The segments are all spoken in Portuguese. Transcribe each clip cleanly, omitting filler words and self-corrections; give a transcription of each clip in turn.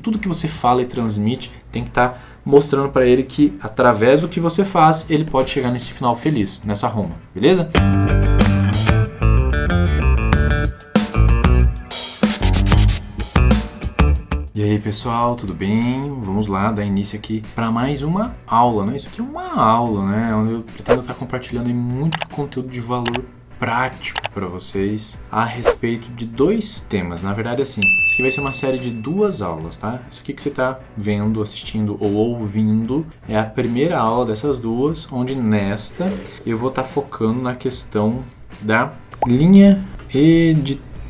tudo que você fala e transmite tem que estar mostrando para ele que através do que você faz, ele pode chegar nesse final feliz, nessa Roma, beleza? E aí pessoal, tudo bem? Vamos lá dar início aqui para mais uma aula, né? Isso aqui é uma aula, né? Onde eu pretendo estar compartilhando aí muito conteúdo de valor prático para vocês a respeito de 2 temas. Na verdade, assim, isso aqui vai ser uma série de 2 aulas, tá? Isso aqui que você está vendo, assistindo ou ouvindo é a primeira aula dessas 2, onde nesta eu vou estar focando na questão da linha editorial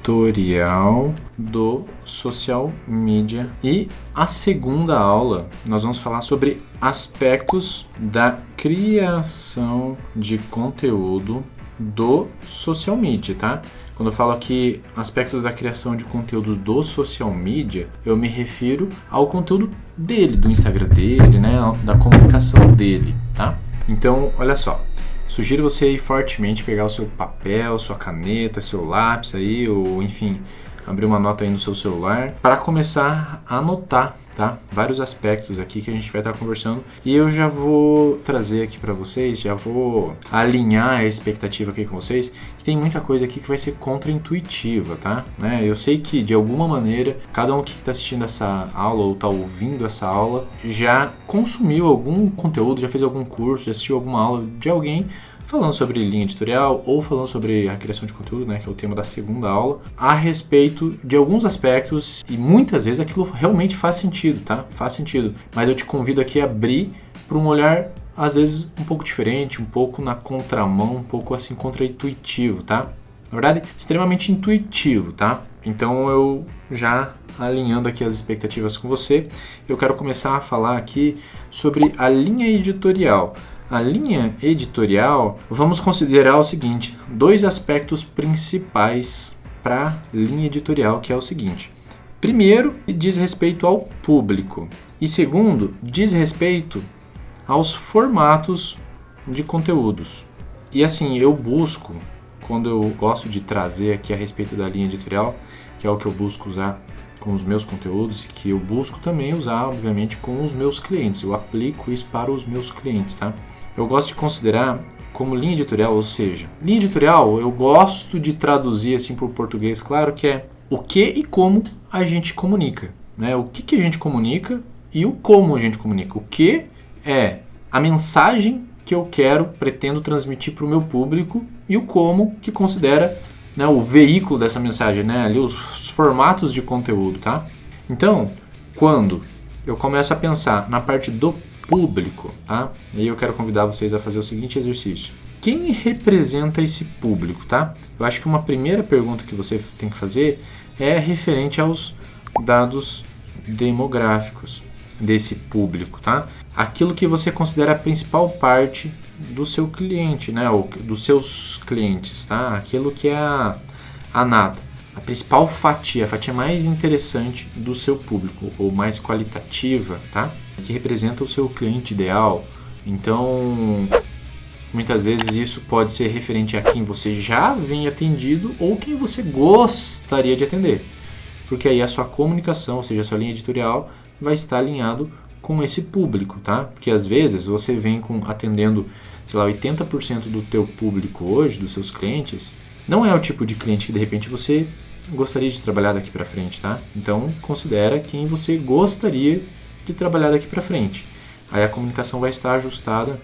do social media. E a segunda aula nós vamos falar sobre aspectos da criação de conteúdo do social media, tá? Quando eu falo aqui aspectos da criação de conteúdo do social media, eu me refiro ao conteúdo dele, do Instagram dele, né? Da comunicação dele, tá? Então, olha só. Sugiro você aí fortemente pegar o seu papel, sua caneta, seu lápis aí, ou enfim, abrir uma nota aí no seu celular para começar a anotar, tá? Vários aspectos aqui que a gente vai estar conversando e eu já vou trazer aqui para vocês, já vou alinhar a expectativa aqui com vocês, que tem muita coisa aqui que vai ser contra-intuitiva, tá? Né? Eu sei que de alguma maneira, cada um que está assistindo essa aula ou está ouvindo essa aula já consumiu algum conteúdo, já fez algum curso, já assistiu alguma aula de alguém falando sobre linha editorial ou falando sobre a criação de conteúdo, né, que é o tema da segunda aula, a respeito de alguns aspectos e muitas vezes aquilo realmente faz sentido, tá? Faz sentido. Mas eu te convido aqui a abrir para um olhar, às vezes, um pouco diferente, um pouco na contramão, um pouco assim contra-intuitivo, tá? Na verdade, extremamente intuitivo, tá? Então eu já alinhando aqui as expectativas com você, eu quero começar a falar aqui sobre a linha editorial. A linha editorial, vamos considerar o seguinte, 2 aspectos principais para a linha editorial, que é o seguinte. Primeiro, diz respeito ao público. E segundo, diz respeito aos formatos de conteúdos. E assim, eu busco, quando eu gosto de trazer aqui a respeito da linha editorial, que é o que eu busco usar com os meus conteúdos, que eu busco também usar, obviamente, com os meus clientes. Eu aplico isso para os meus clientes, tá? Eu gosto de considerar como linha editorial, ou seja, linha editorial eu gosto de traduzir assim para o português, claro, que é o que e como a gente comunica, né? O que a gente comunica e o como a gente comunica. O que é a mensagem que eu pretendo transmitir para o meu público e o como que considera, né, o veículo dessa mensagem, né? Ali os formatos de conteúdo, tá? Então, quando eu começo a pensar na parte do público, tá? E aí eu quero convidar vocês a fazer o seguinte exercício. Quem representa esse público, tá? Eu acho que uma primeira pergunta que você tem que fazer é referente aos dados demográficos desse público, tá? Aquilo que você considera a principal parte do seu cliente, né? Ou dos seus clientes, tá? Aquilo que é a nata. A principal fatia, a fatia mais interessante do seu público, ou mais qualitativa, tá? Que representa o seu cliente ideal. Então, muitas vezes isso pode ser referente a quem você já vem atendido ou quem você gostaria de atender. Porque aí a sua comunicação, ou seja, a sua linha editorial, vai estar alinhado com esse público, tá? Porque às vezes você vem atendendo, sei lá, 80% do teu público hoje, dos seus clientes, não é o tipo de cliente que de repente você gostaria de trabalhar daqui para frente, tá? Então, considera quem você gostaria de trabalhar daqui para frente. Aí a comunicação vai estar ajustada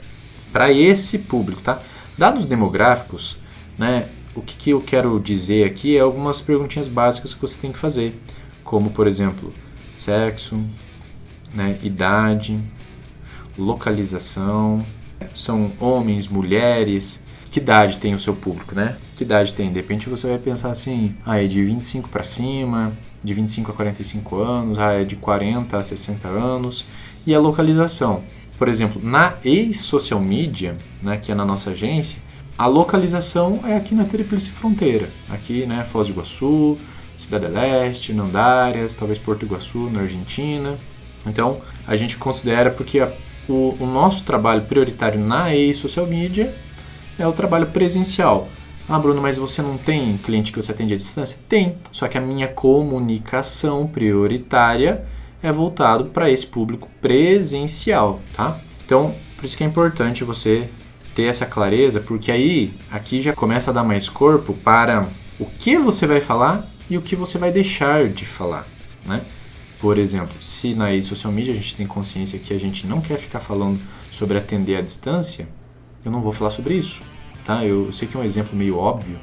para esse público, tá? Dados demográficos, né? O que eu quero dizer aqui é algumas perguntinhas básicas que você tem que fazer, como, por exemplo, sexo, né? Idade, localização, são homens, mulheres, que idade tem o seu público, né? Que idade tem? De repente você vai pensar assim, é de 25 para cima, de 25 a 45 anos, é de 40 a 60 anos. E a localização. Por exemplo, na ex-social media, né, que é na nossa agência, a localização é aqui na Tríplice Fronteira. Aqui, né, Foz do Iguaçu, Cidade Leste, Nandarias, talvez Porto Iguaçu, na Argentina. Então, a gente considera porque o nosso trabalho prioritário na ex-social media é o trabalho presencial. Ah, Bruno, mas você não tem cliente que você atende à distância? Tem, só que a minha comunicação prioritária é voltado para esse público presencial, tá? Então, por isso que é importante você ter essa clareza, porque aí, aqui já começa a dar mais corpo para o que você vai falar e o que você vai deixar de falar, né? Por exemplo, se na social media a gente tem consciência que a gente não quer ficar falando sobre atender à distância, eu não vou falar sobre isso, tá? Eu sei que é um exemplo meio óbvio,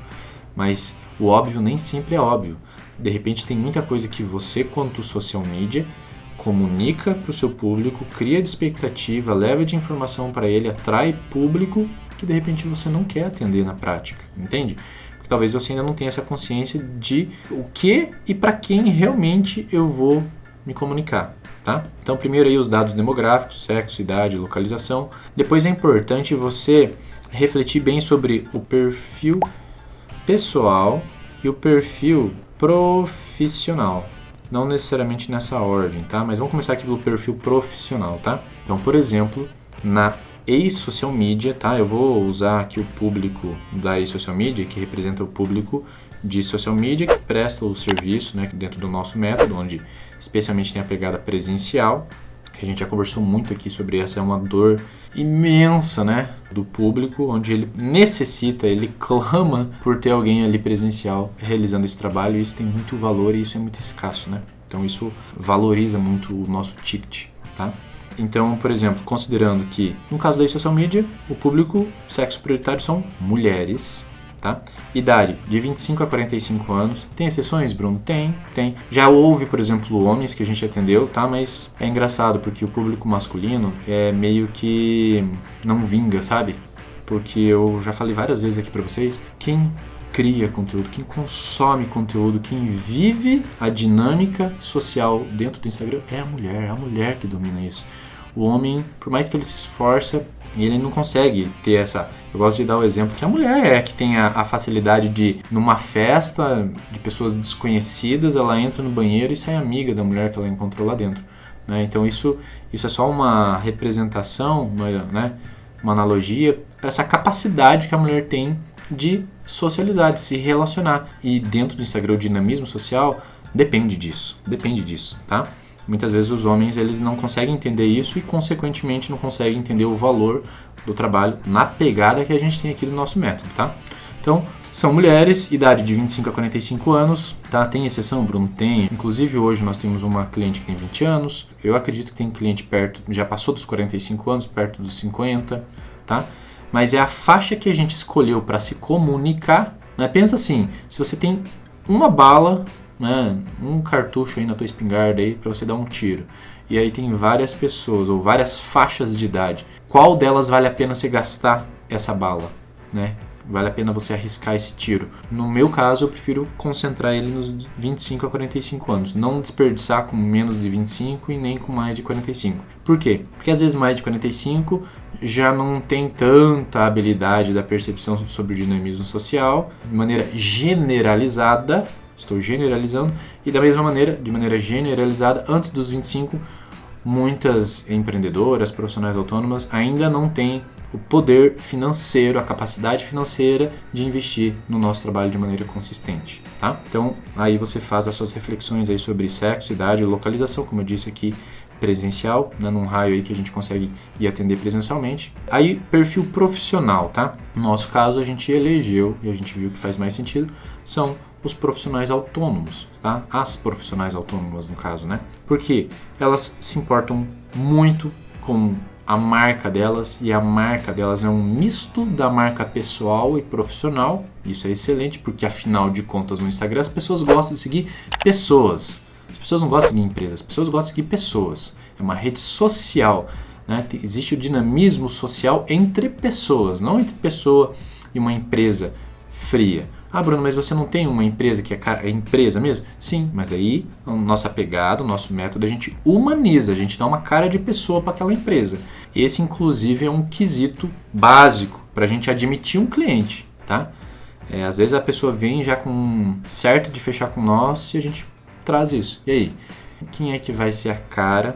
mas o óbvio nem sempre é óbvio. De repente tem muita coisa que você, quanto social media, comunica para o seu público, cria de expectativa, leva de informação para ele, atrai público que de repente você não quer atender na prática, entende? Porque talvez você ainda não tenha essa consciência de o que e para quem realmente eu vou me comunicar, tá? Então primeiro aí os dados demográficos, sexo, idade, localização. Depois é importante você refletir bem sobre o perfil pessoal e o perfil profissional. Não necessariamente nessa ordem, tá? Mas vamos começar aqui pelo perfil profissional, tá? Então, por exemplo, na e-social media, tá? Eu vou usar aqui o público da e-social media, que representa o público de social media, que presta o serviço, né, dentro do nosso método, onde especialmente tem a pegada presencial. A gente já conversou muito aqui sobre essa, é uma dor imensa, né, do público, onde ele necessita, ele clama por ter alguém ali presencial realizando esse trabalho, e isso tem muito valor e isso é muito escasso, né? Então isso valoriza muito o nosso ticket, tá? Então, por exemplo, considerando que no caso da social media, o público sexo prioritário são mulheres, tá? Idade de 25 a 45 anos. Tem exceções, Bruno? Tem. Já houve, por exemplo, homens que a gente atendeu, tá? Mas é engraçado porque o público masculino é meio que não vinga, sabe? Porque eu já falei várias vezes aqui pra vocês, quem cria conteúdo, quem consome conteúdo, quem vive a dinâmica social dentro do Instagram é a mulher que domina isso. O homem, por mais que ele se esforça, ele não consegue ter essa... Eu gosto de dar o exemplo que a mulher é que tem a facilidade de, numa festa de pessoas desconhecidas, ela entra no banheiro e sai amiga da mulher que ela encontrou lá dentro, né? Então isso é só uma representação, né? Uma analogia para essa capacidade que a mulher tem de socializar, de se relacionar. E dentro do Instagram o dinamismo social depende disso, tá? Muitas vezes os homens eles não conseguem entender isso e consequentemente não conseguem entender o valor do trabalho na pegada que a gente tem aqui do nosso método, tá? Então, são mulheres, idade de 25 a 45 anos, tá? Tem exceção, Bruno? Tem. Inclusive hoje nós temos uma cliente que tem 20 anos, eu acredito que tem cliente perto, já passou dos 45 anos, perto dos 50, tá? Mas é a faixa que a gente escolheu para se comunicar, né? Pensa assim, se você tem uma bala, né, um cartucho aí na tua espingarda aí para você dar um tiro, e aí tem várias pessoas ou várias faixas de idade, qual delas vale a pena você gastar essa bala, né? Vale a pena você arriscar esse tiro? No meu caso, eu prefiro concentrar ele nos 25 a 45 anos, não desperdiçar com menos de 25 e nem com mais de 45. Por quê? Porque às vezes mais de 45 já não tem tanta habilidade da percepção sobre o dinamismo social de maneira generalizada. Estou generalizando, e da mesma maneira, de maneira generalizada, antes dos 25, muitas empreendedoras, profissionais autônomas ainda não têm o poder financeiro, a capacidade financeira de investir no nosso trabalho de maneira consistente, tá? Então, aí você faz as suas reflexões aí sobre sexo, idade e localização, como eu disse aqui, presencial, né, num raio aí que a gente consegue ir atender presencialmente. Aí, perfil profissional, tá? No nosso caso, a gente elegeu, e a gente viu que faz mais sentido, são os profissionais autônomos, tá? As profissionais autônomas, no caso, né? Porque elas se importam muito com a marca delas, e a marca delas é um misto da marca pessoal e profissional. Isso é excelente, porque afinal de contas no Instagram as pessoas gostam de seguir pessoas. As pessoas não gostam de seguir empresas, as pessoas gostam de seguir pessoas. É uma rede social, né? Existe o dinamismo social entre pessoas, não entre pessoa e uma empresa fria. Ah, Bruno, mas você não tem uma empresa que é empresa mesmo? Sim, mas aí a nossa pegada, o nosso método, a gente humaniza, a gente dá uma cara de pessoa para aquela empresa. Esse, inclusive, é um quesito básico para a gente admitir um cliente, tá? Às vezes a pessoa vem já com certo de fechar com nós e a gente traz isso. E aí? Quem é que vai ser a cara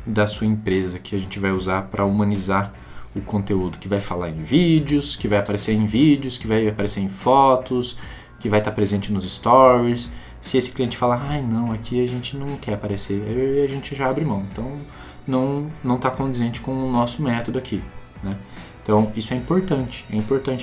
da sua empresa que a gente vai usar para humanizar o conteúdo, que vai falar em vídeos, que vai aparecer em vídeos, que vai aparecer em fotos, que vai estar presente nos stories, Se esse cliente falar, ai não, aqui a gente não quer aparecer, aí a gente já abre mão. Então não está condizente com o nosso método aqui, né? Então isso é importante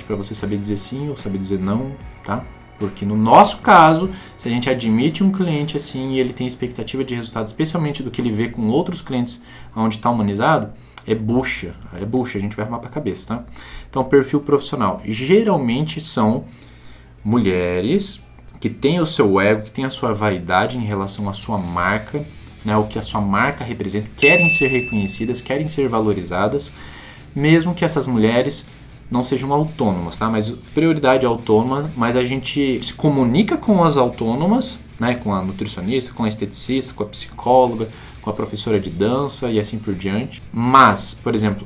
para você saber dizer sim ou saber dizer não, tá? Porque no nosso caso, se a gente admite um cliente assim e ele tem expectativa de resultado, especialmente do que ele vê com outros clientes onde está humanizado, é bucha, a gente vai arrumar para a cabeça, tá? Então, perfil profissional, geralmente são mulheres que têm o seu ego, que têm a sua vaidade em relação à sua marca, né, o que a sua marca representa, querem ser reconhecidas, querem ser valorizadas, mesmo que essas mulheres não sejam autônomas, tá? Mas prioridade é autônoma, mas a gente se comunica com as autônomas, né, com a nutricionista, com a esteticista, com a psicóloga, com a professora de dança e assim por diante. Mas, por exemplo,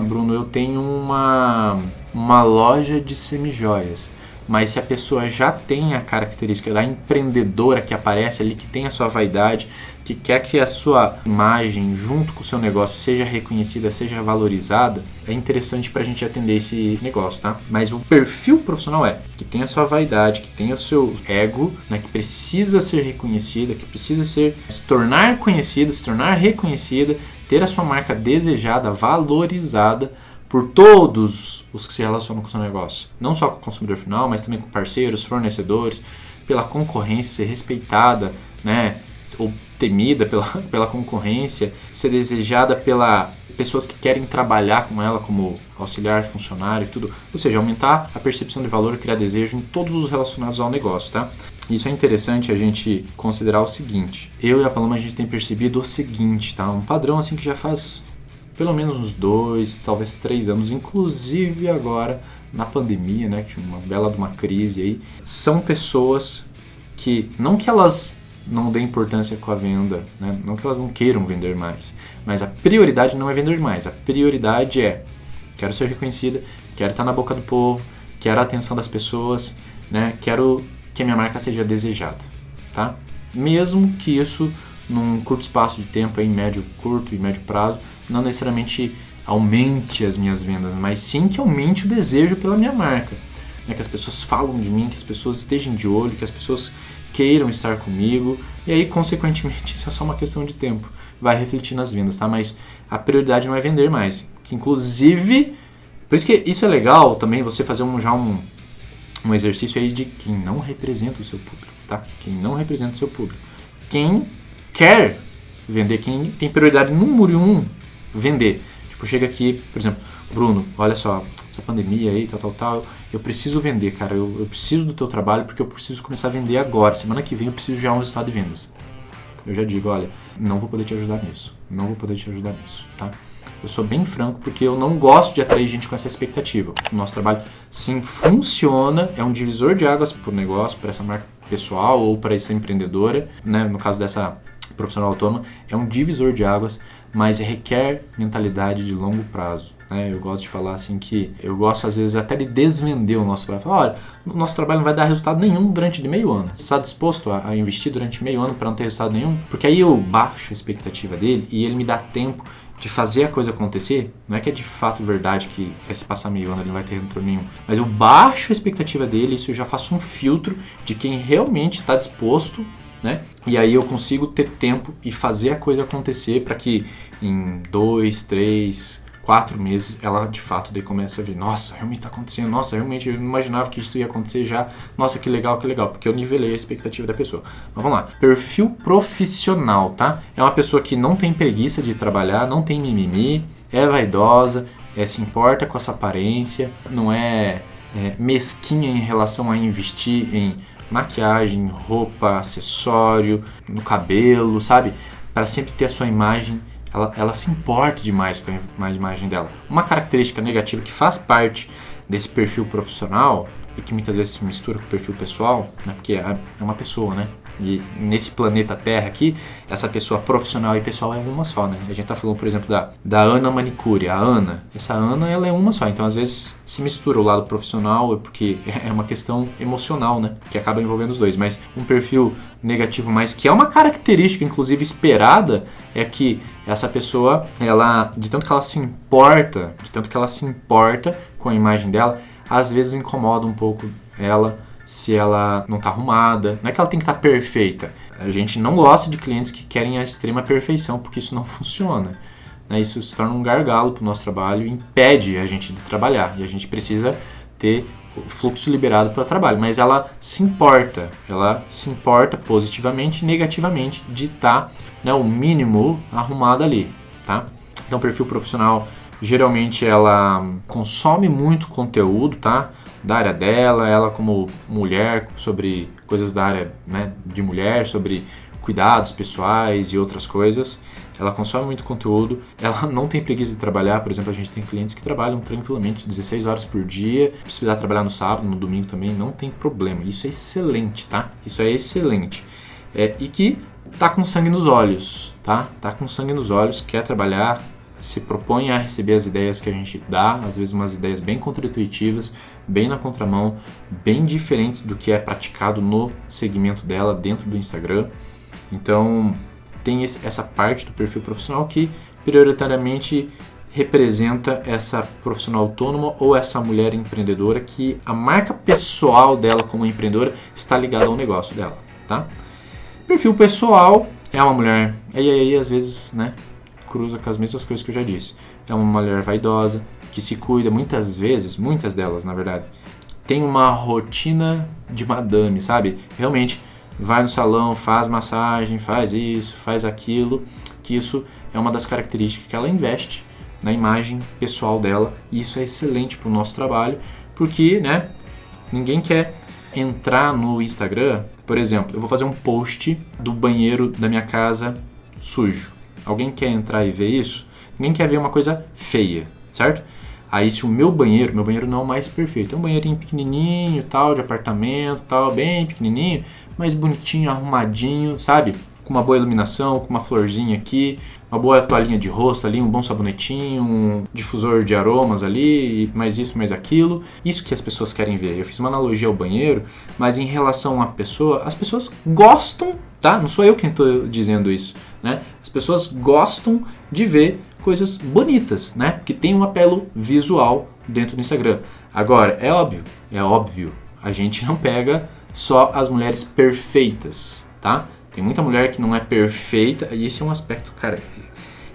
Bruno, eu tenho uma loja de semijoias. Mas se a pessoa já tem a característica da empreendedora que aparece ali, que tem a sua vaidade, que quer que a sua imagem junto com o seu negócio seja reconhecida, seja valorizada, é interessante para a gente atender esse negócio, tá? Mas o perfil profissional que tem a sua vaidade, que tem o seu ego, né, que precisa ser reconhecida, que precisa se tornar conhecida, se tornar reconhecida, ter a sua marca desejada, valorizada por todos os que se relacionam com o seu negócio. Não só com o consumidor final, mas também com parceiros, fornecedores, pela concorrência, ser respeitada, né, ou temida pela concorrência, ser desejada pela pessoas que querem trabalhar com ela como auxiliar, funcionário e tudo. Ou seja, aumentar a percepção de valor e criar desejo em todos os relacionados ao negócio, tá? Isso é interessante a gente considerar o seguinte. Eu e a Paloma, a gente tem percebido o seguinte, tá? Um padrão assim que já faz pelo menos uns 2, talvez 3 anos, inclusive agora na pandemia, né, que uma bela de uma crise aí, são pessoas que, não que elas não dêem importância com a venda, né, não que elas não queiram vender mais, mas a prioridade não é vender mais, a prioridade é, quero ser reconhecida, quero estar na boca do povo, quero a atenção das pessoas, né, quero que a minha marca seja desejada, tá? Mesmo que isso, num curto espaço de tempo, aí, curto e médio prazo, não necessariamente aumente as minhas vendas, mas sim que aumente o desejo pela minha marca, né? Que as pessoas falam de mim, que as pessoas estejam de olho, que as pessoas queiram estar comigo, e aí, consequentemente, isso é só uma questão de tempo, vai refletir nas vendas, tá? Mas a prioridade não é vender mais, inclusive, por isso que isso é legal também, você fazer um exercício aí de quem não representa o seu público, tá? Quem não representa o seu público, quem quer vender, quem tem prioridade número 1, vender. Tipo, chega aqui, por exemplo, Bruno, olha só, essa pandemia aí, tal, eu preciso vender, cara, eu preciso do teu trabalho porque eu preciso começar a vender agora, semana que vem eu preciso já um resultado de vendas. Eu já digo, olha, não vou poder te ajudar nisso, tá? Eu sou bem franco porque eu não gosto de atrair gente com essa expectativa. O nosso trabalho, sim, funciona, é um divisor de águas para o negócio, para essa marca pessoal ou para essa empreendedora, né? No caso dessa profissional autônoma, é um divisor de águas, mas requer mentalidade de longo prazo, né? Eu gosto de falar assim que eu gosto às vezes até de desvender o nosso trabalho. Falar, olha, o nosso trabalho não vai dar resultado nenhum durante meio ano. Você está disposto a investir durante meio ano para não ter resultado nenhum? Porque aí eu baixo a expectativa dele e ele me dá tempo de fazer a coisa acontecer. Não é que é de fato verdade que se passar meio ano ele não vai ter retorno nenhum, mas eu baixo a expectativa dele, isso eu já faço um filtro de quem realmente está disposto, né? E aí eu consigo ter tempo e fazer a coisa acontecer para que em 2, 3, 4 meses ela de fato daí começa a ver, nossa, realmente está acontecendo, nossa, realmente eu não imaginava que isso ia acontecer já, nossa, que legal, porque eu nivelei a expectativa da pessoa. Mas vamos lá, perfil profissional, tá? É uma pessoa que não tem preguiça de trabalhar, não tem mimimi, é vaidosa, se importa com a sua aparência, não é mesquinha em relação a investir em maquiagem, roupa, acessório, no cabelo, sabe? Para sempre ter a sua imagem, ela se importa demais com a imagem dela. Uma característica negativa que faz parte desse perfil profissional e que muitas vezes se mistura com o perfil pessoal, né? Porque é uma pessoa, né? E nesse planeta Terra aqui, essa pessoa profissional e pessoal é uma só, né? A gente tá falando, por exemplo, da Ana Manicure, a Ana. Essa Ana, ela é uma só, então às vezes se mistura o lado profissional, porque é uma questão emocional, né? Que acaba envolvendo os dois, mas um perfil negativo, mas que é uma característica, inclusive esperada, é que essa pessoa, ela, de tanto que ela se importa com a imagem dela, às vezes incomoda um pouco ela se ela não está arrumada. Não é que ela tem que estar perfeita. A gente não gosta de clientes que querem a extrema perfeição, porque isso não funciona. Né? Isso se torna um gargalo para o nosso trabalho e impede a gente de trabalhar. E a gente precisa ter o fluxo liberado para o trabalho. Mas ela se importa positivamente e negativamente de estar, né, o mínimo arrumado ali. Tá? Então, perfil profissional, geralmente ela consome muito conteúdo, tá? Da área dela, ela como mulher, sobre coisas da área, né, de mulher, sobre cuidados pessoais e outras coisas. Ela consome muito conteúdo, ela não tem preguiça de trabalhar. Por exemplo, a gente tem clientes que trabalham tranquilamente 16 horas por dia. Se precisar trabalhar no sábado, no domingo também, não tem problema. Isso é excelente, tá? Isso é excelente. E que tá com sangue nos olhos, tá? Tá com sangue nos olhos, quer trabalhar, se propõe a receber as ideias que a gente dá, às vezes umas ideias bem contra-intuitivas, bem na contramão, bem diferentes do que é praticado no segmento dela dentro do Instagram. Então, tem essa parte do perfil profissional que prioritariamente representa essa profissional autônoma ou essa mulher empreendedora que a marca pessoal dela como empreendedora está ligada ao negócio dela, tá? Perfil pessoal é uma mulher, e aí às vezes, né, cruza com as mesmas coisas que eu já disse. É uma mulher vaidosa, que se cuida muitas vezes, muitas delas na verdade, tem uma rotina de madame, sabe? Realmente vai no salão, faz massagem, faz isso, faz aquilo, que isso é uma das características que ela investe na imagem pessoal dela, e isso é excelente para o nosso trabalho, porque, né, ninguém quer entrar no Instagram, por exemplo, eu vou fazer um post do banheiro da minha casa sujo. Alguém quer entrar e ver isso? Ninguém quer ver uma coisa feia, certo? Aí se o meu banheiro não é o mais perfeito, é um banheirinho pequenininho, tal, de apartamento, tal, bem pequenininho, mas bonitinho, arrumadinho, sabe? Com uma boa iluminação, com uma florzinha aqui, uma boa toalhinha de rosto ali, um bom sabonetinho, um difusor de aromas ali, mais isso, mais aquilo. Isso que as pessoas querem ver. Eu fiz uma analogia ao banheiro, mas em relação à pessoa, as pessoas gostam, tá? Não sou eu quem estou dizendo isso, né? As pessoas gostam de ver coisas bonitas, né? Que tem um apelo visual dentro do Instagram. Agora, é óbvio, a gente não pega só as mulheres perfeitas, tá? Tem muita mulher que não é perfeita, e esse é um aspecto, cara,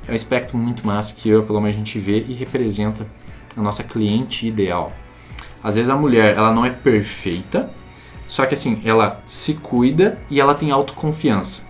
é um aspecto muito massa que pelo menos a gente vê e representa a nossa cliente ideal. Às vezes a mulher, ela não é perfeita, só que assim, ela se cuida e ela tem autoconfiança.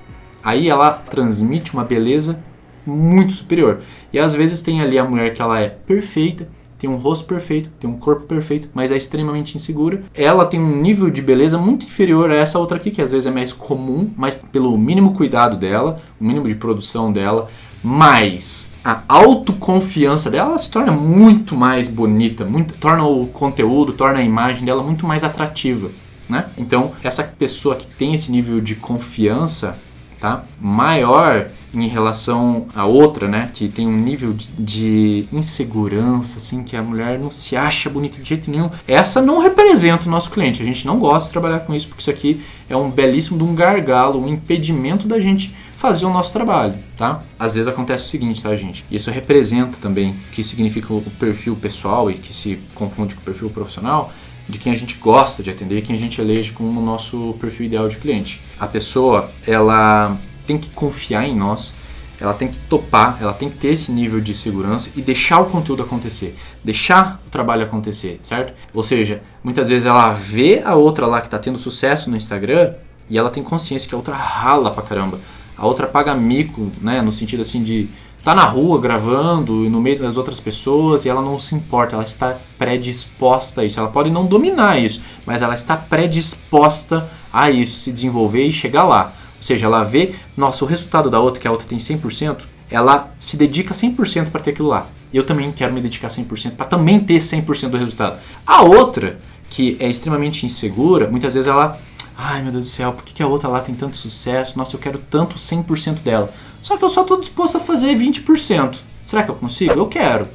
Aí ela transmite uma beleza muito superior. E às vezes tem ali a mulher que ela é perfeita, tem um rosto perfeito, tem um corpo perfeito, mas é extremamente insegura. Ela tem um nível de beleza muito inferior a essa outra aqui, que às vezes é mais comum, mas pelo mínimo cuidado dela, o mínimo de produção dela, mas a autoconfiança dela, ela se torna muito mais bonita, torna o conteúdo, torna a imagem dela muito mais atrativa, né? Então, essa pessoa que tem esse nível de confiança, tá, maior em relação a outra, né, que tem um nível de insegurança, assim, que a mulher não se acha bonita de jeito nenhum, essa não representa o nosso cliente. A gente não gosta de trabalhar com isso, porque isso aqui é um belíssimo de um gargalo, um impedimento da gente fazer o nosso trabalho, tá? Às vezes acontece o seguinte, tá, gente? Isso representa também o que significa o perfil pessoal e que se confunde com o perfil profissional, de quem a gente gosta de atender e quem a gente elege como o nosso perfil ideal de cliente. A pessoa, ela tem que confiar em nós, ela tem que topar, ela tem que ter esse nível de segurança e deixar o conteúdo acontecer, deixar o trabalho acontecer, certo? Ou seja, muitas vezes ela vê a outra lá que está tendo sucesso no Instagram e ela tem consciência que a outra rala pra caramba, a outra paga mico, né, no sentido assim de tá na rua gravando no meio das outras pessoas e ela não se importa, ela está predisposta a isso. Ela pode não dominar isso, mas ela está predisposta a isso, se desenvolver e chegar lá. Ou seja, ela vê, nossa, o resultado da outra, que a outra tem 100%, ela se dedica 100% para ter aquilo lá. Eu também quero me dedicar 100% para também ter 100% do resultado. A outra, que é extremamente insegura, muitas vezes ela, ai meu Deus do céu, por que a outra lá tem tanto sucesso? Nossa, eu quero tanto 100% dela. Só que eu só estou disposto a fazer 20%. Será que eu consigo? Eu quero,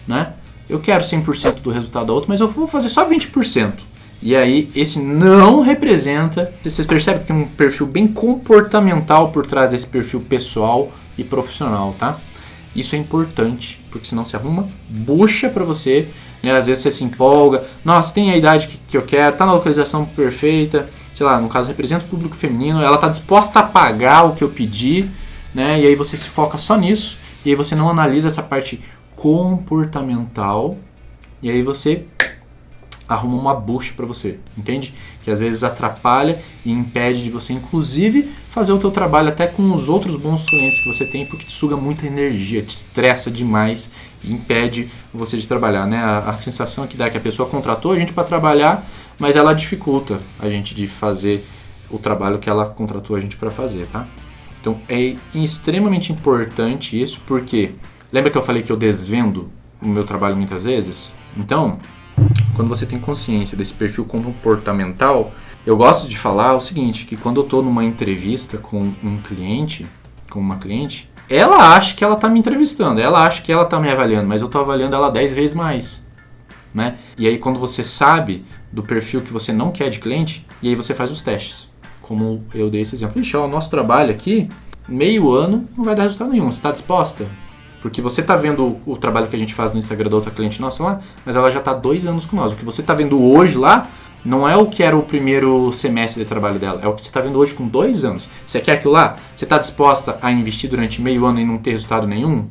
né? Eu quero 100% do resultado da outra, mas eu vou fazer só 20%. E aí, esse não representa... Vocês percebem que tem um perfil bem comportamental por trás desse perfil pessoal e profissional, tá? Isso é importante, porque senão se arruma bucha pra você. né? Às vezes você se empolga, nossa, tem a idade que eu quero, tá na localização perfeita, sei lá, no caso representa o público feminino, ela tá disposta a pagar o que eu pedi, né? E aí você se foca só nisso, e aí você não analisa essa parte comportamental, e aí você arruma uma bucha para você, entende? Que às vezes atrapalha e impede de você, inclusive, fazer o teu trabalho até com os outros bons clientes que você tem, porque te suga muita energia, te estressa demais e impede você de trabalhar, né? A sensação que dá é que a pessoa contratou a gente para trabalhar, mas ela dificulta a gente de fazer o trabalho que ela contratou a gente para fazer, tá? Então é extremamente importante isso, porque lembra que eu falei que eu desvendo o meu trabalho muitas vezes? Então, quando você tem consciência desse perfil comportamental, eu gosto de falar o seguinte, que quando eu estou numa entrevista com um cliente, com uma cliente, ela acha que ela está me entrevistando, ela acha que ela está me avaliando, mas eu estou avaliando ela 10 vezes mais, né? E aí quando você sabe do perfil que você não quer de cliente, e aí você faz os testes, como eu dei esse exemplo. Ixi, ó, o nosso trabalho aqui, meio ano, não vai dar resultado nenhum, você está disposta? Porque você está vendo o trabalho que a gente faz no Instagram da outra cliente nossa lá, mas ela já está 2 anos com nós. O que você está vendo hoje lá não é o que era o primeiro semestre de trabalho dela, é o que você está vendo hoje com 2 anos. Você quer aquilo lá? Você está disposta a investir durante meio ano e não ter resultado nenhum?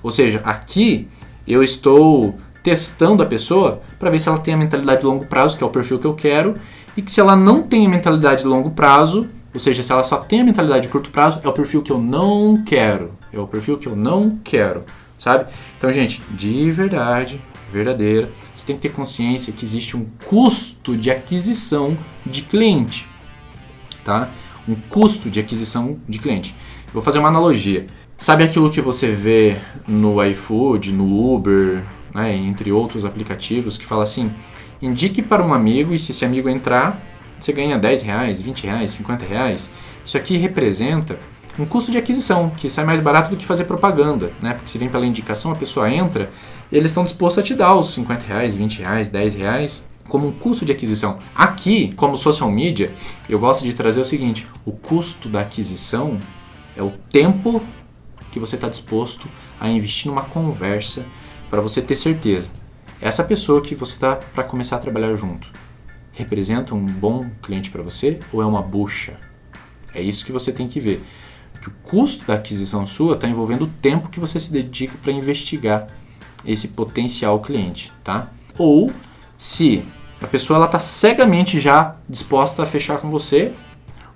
Ou seja, aqui eu estou testando a pessoa para ver se ela tem a mentalidade de longo prazo, que é o perfil que eu quero, e que se ela não tem a mentalidade de longo prazo, ou seja, se ela só tem a mentalidade de curto prazo, é o perfil que eu não quero. É o perfil que eu não quero, sabe? Então, gente, de verdade, verdadeira, você tem que ter consciência que existe um custo de aquisição de cliente, tá? Um custo de aquisição de cliente. Vou fazer uma analogia. Sabe aquilo que você vê no iFood, no Uber, né, entre outros aplicativos, que fala assim, indique para um amigo e se esse amigo entrar, você ganha R$10, R$20, R$50. Isso aqui representa um custo de aquisição, que sai mais barato do que fazer propaganda, né? Porque se vem pela indicação, a pessoa entra, e eles estão dispostos a te dar os R$50, R$20, R$10 como um custo de aquisição. Aqui, como social media, eu gosto de trazer o seguinte, o custo da aquisição é o tempo que você está disposto a investir numa conversa para você ter certeza. Essa pessoa que você está para começar a trabalhar junto, representa um bom cliente para você ou é uma bucha? É isso que você tem que ver. Que o custo da aquisição sua está envolvendo o tempo que você se dedica para investigar esse potencial cliente, tá? Ou se a pessoa está cegamente já disposta a fechar com você,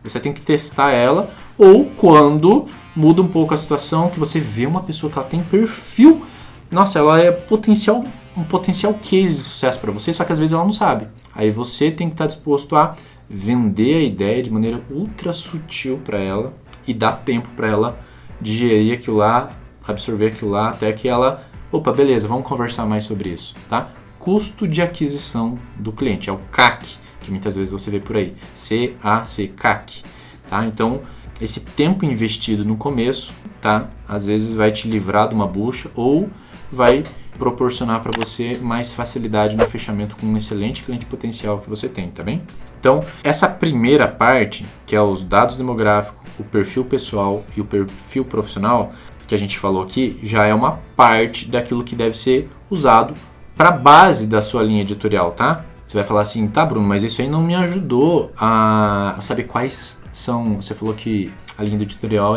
você tem que testar ela, ou quando muda um pouco a situação, que você vê uma pessoa que ela tem perfil, nossa, ela é um potencial case de sucesso para você, só que às vezes ela não sabe. Aí você tem que estar disposto a vender a ideia de maneira ultra sutil para ela e dar tempo para ela digerir aquilo lá, absorver aquilo lá, até que ela, opa, beleza, vamos conversar mais sobre isso, tá? Custo de aquisição do cliente, é o CAC, que muitas vezes você vê por aí, C-A-C, CAC, tá? Então, esse tempo investido no começo, tá? Às vezes vai te livrar de uma bucha ou vai proporcionar para você mais facilidade no fechamento com um excelente cliente potencial que você tem, tá bem? Então, essa primeira parte, que é os dados demográficos, o perfil pessoal e o perfil profissional, que a gente falou aqui, já é uma parte daquilo que deve ser usado para a base da sua linha editorial, tá? Você vai falar assim, tá, Bruno, mas isso aí não me ajudou a saber quais são... Você falou que a linha editorial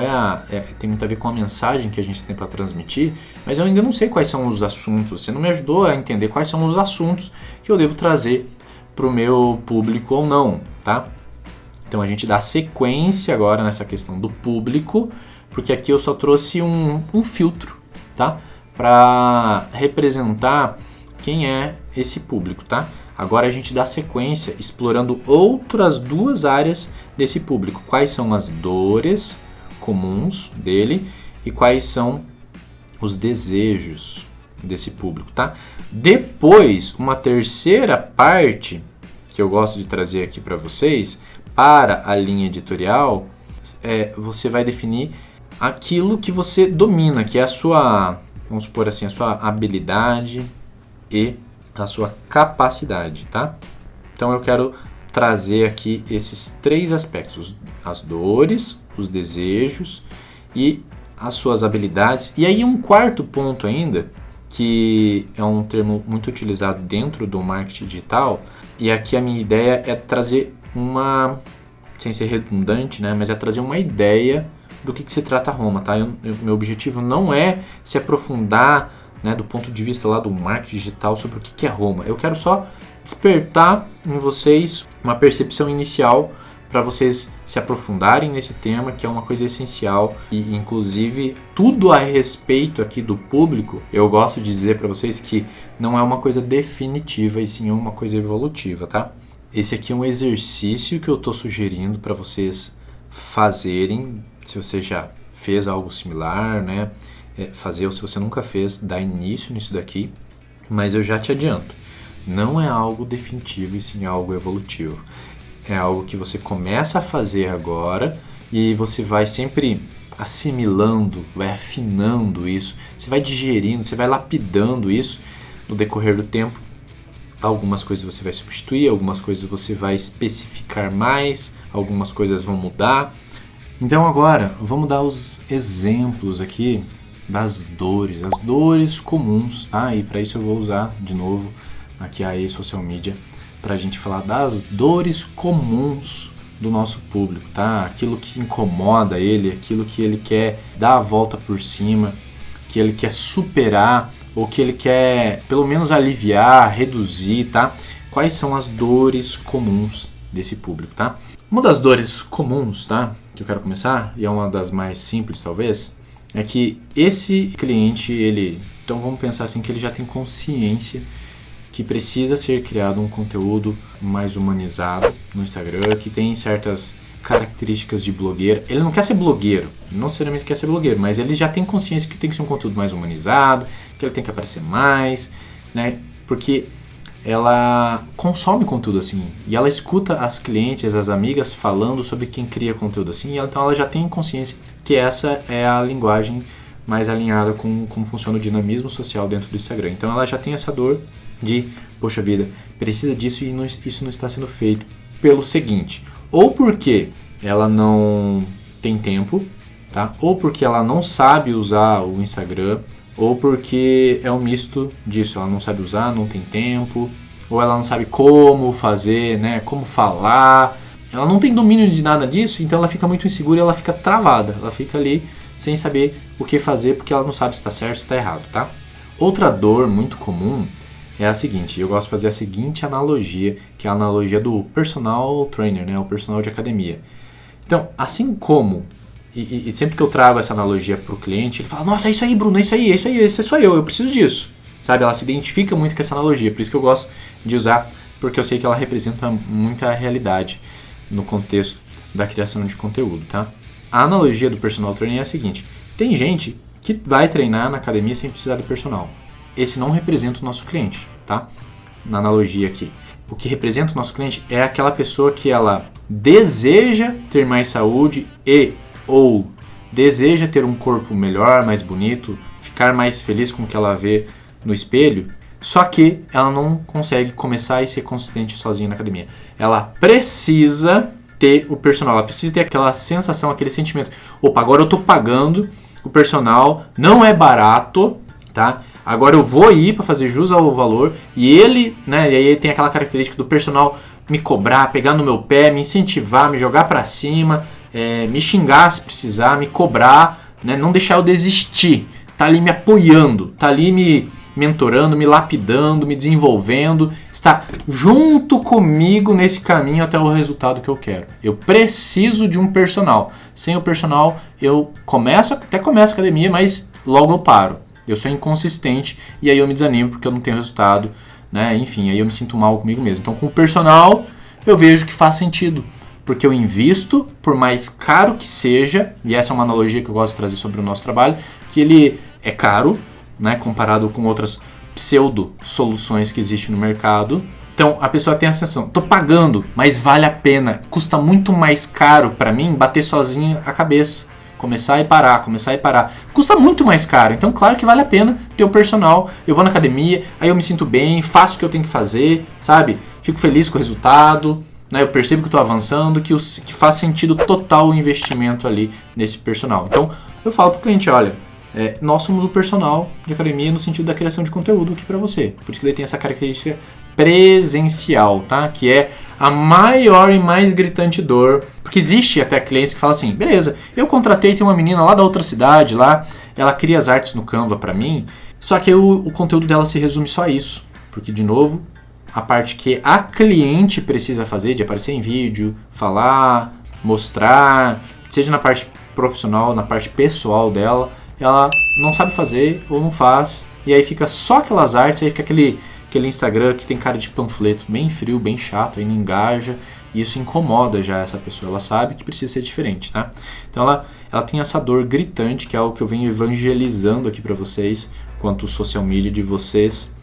tem muito a ver com a mensagem que a gente tem para transmitir, mas eu ainda não sei quais são os assuntos. Você não me ajudou a entender quais são os assuntos que eu devo trazer para o meu público ou não, tá? Então a gente dá sequência agora nessa questão do público, porque aqui eu só trouxe um filtro, tá? Para representar quem é esse público, tá? Agora a gente dá sequência explorando outras 2 áreas desse público. Quais são as dores comuns dele e quais são os desejos desse público, tá? Depois, uma terceira parte que eu gosto de trazer aqui para vocês, para a linha editorial, você vai definir aquilo que você domina, que é a sua, vamos supor assim, a sua habilidade e a sua capacidade, tá? Então eu quero trazer aqui esses 3 aspectos, as dores, os desejos e as suas habilidades. E aí um quarto ponto ainda, que é um termo muito utilizado dentro do marketing digital, e aqui a minha ideia é trazer sem ser redundante, né, mas é trazer uma ideia do que se trata Roma, tá? Meu objetivo não é se aprofundar, né, do ponto de vista lá do marketing digital sobre o que é Roma. Eu quero só despertar em vocês uma percepção inicial para vocês se aprofundarem nesse tema, que é uma coisa essencial, e inclusive tudo a respeito aqui do público, eu gosto de dizer para vocês que não é uma coisa definitiva, e sim uma coisa evolutiva, tá? Esse aqui é um exercício que eu estou sugerindo para vocês fazerem, se você já fez algo similar, né? Fazer, ou se você nunca fez, dar início nisso daqui, mas eu já te adianto, não é algo definitivo, e sim algo evolutivo. É algo que você começa a fazer agora e você vai sempre assimilando, vai afinando isso, você vai digerindo, você vai lapidando isso no decorrer do tempo. Algumas coisas você vai substituir, algumas coisas você vai especificar mais, algumas coisas vão mudar. Então agora, vamos dar os exemplos aqui das dores, as dores comuns, tá? E para isso eu vou usar de novo aqui a social media para a gente falar das dores comuns do nosso público, tá? Aquilo que incomoda ele, aquilo que ele quer dar a volta por cima, que ele quer superar ou que ele quer pelo menos aliviar, reduzir, tá? Quais são as dores comuns desse público, tá? Uma das dores comuns, tá? Que eu quero começar, e é uma das mais simples talvez, é que esse cliente, então vamos pensar assim, que ele já tem consciência que precisa ser criado um conteúdo mais humanizado no Instagram, que tem certas características de blogueiro. Ele não quer ser blogueiro, não necessariamente quer ser blogueiro, mas ele já tem consciência que tem que ser um conteúdo mais humanizado, que ele tem que aparecer mais, né? Porque ela consome conteúdo assim, e ela escuta as clientes, as amigas falando sobre quem cria conteúdo assim, e então ela já tem consciência que essa é a linguagem mais alinhada com como funciona o dinamismo social dentro do Instagram. Então ela já tem essa dor de, poxa vida, precisa disso e isso não está sendo feito pelo seguinte, ou porque ela não tem tempo, tá? Ou porque ela não sabe usar o Instagram, ou porque é um misto disso, ela não sabe usar, não tem tempo, ou ela não sabe como fazer, né, como falar, ela não tem domínio de nada disso, então ela fica muito insegura e ela fica travada, ela fica ali sem saber o que fazer porque ela não sabe se está certo ou se está errado, tá? Outra dor muito comum é a seguinte, eu gosto de fazer a seguinte analogia, que é a analogia do personal trainer, né, o personal de academia. Então, assim como, e sempre que eu trago essa analogia para o cliente, ele fala, nossa, é isso aí, Bruno, é isso aí, esse sou eu preciso disso. Sabe, ela se identifica muito com essa analogia, por isso que eu gosto de usar, porque eu sei que ela representa muita realidade no contexto da criação de conteúdo, tá? A analogia do personal trainer é a seguinte, tem gente que vai treinar na academia sem precisar do personal. Esse não representa o nosso cliente, tá? Na analogia aqui. O que representa o nosso cliente é aquela pessoa que ela deseja ter mais saúde ou deseja ter um corpo melhor, mais bonito, ficar mais feliz com o que ela vê no espelho, só que ela não consegue começar e ser consistente sozinha na academia. Ela precisa ter o personal, ela precisa ter aquela sensação, aquele sentimento. Opa, agora eu tô pagando o personal, não é barato, tá? Agora eu vou ir para fazer jus ao valor e ele, né, e aí tem aquela característica do personal me cobrar, pegar no meu pé, me incentivar, me jogar para cima, me xingar se precisar, me cobrar, né, não deixar eu desistir, tá ali me apoiando, tá ali me mentorando, me lapidando, me desenvolvendo, está junto comigo nesse caminho até o resultado que eu quero. Eu preciso de um personal. Sem o personal eu até começo a academia, mas logo eu paro. Eu sou inconsistente e aí eu me desanimo porque eu não tenho resultado, né? Enfim, aí eu me sinto mal comigo mesmo. Então com o personal eu vejo que faz sentido, porque eu invisto, por mais caro que seja, e essa é uma analogia que eu gosto de trazer sobre o nosso trabalho, que ele é caro, né, comparado com outras pseudo soluções que existem no mercado. Então a pessoa tem a sensação, tô pagando, mas vale a pena, custa muito mais caro para mim bater sozinho a cabeça. Começar e parar. Custa muito mais caro, então claro que vale a pena ter o personal. Eu vou na academia, aí eu me sinto bem, faço o que eu tenho que fazer, sabe? Fico feliz com o resultado, né? Eu percebo que estou avançando, que faz sentido total o investimento ali nesse personal. Então eu falo pro cliente, olha, Nós somos o personal de academia no sentido da criação de conteúdo aqui para você. Por isso que ele tem essa característica presencial, tá? Que é a maior e mais gritante dor. Porque existe até clientes que falam assim, beleza, eu contratei, tem uma menina lá da outra cidade, lá, ela cria as artes no Canva para mim, só que o conteúdo dela se resume só a isso. Porque, de novo, a parte que a cliente precisa fazer, de aparecer em vídeo, falar, mostrar, seja na parte profissional, na parte pessoal dela, ela não sabe fazer ou não faz, e aí fica só aquelas artes, aí fica aquele Instagram que tem cara de panfleto, bem frio, bem chato, aí não engaja, e isso incomoda já essa pessoa, ela sabe que precisa ser diferente, tá? Então ela tem essa dor gritante, que é algo que eu venho evangelizando aqui para vocês, quanto social media, de vocês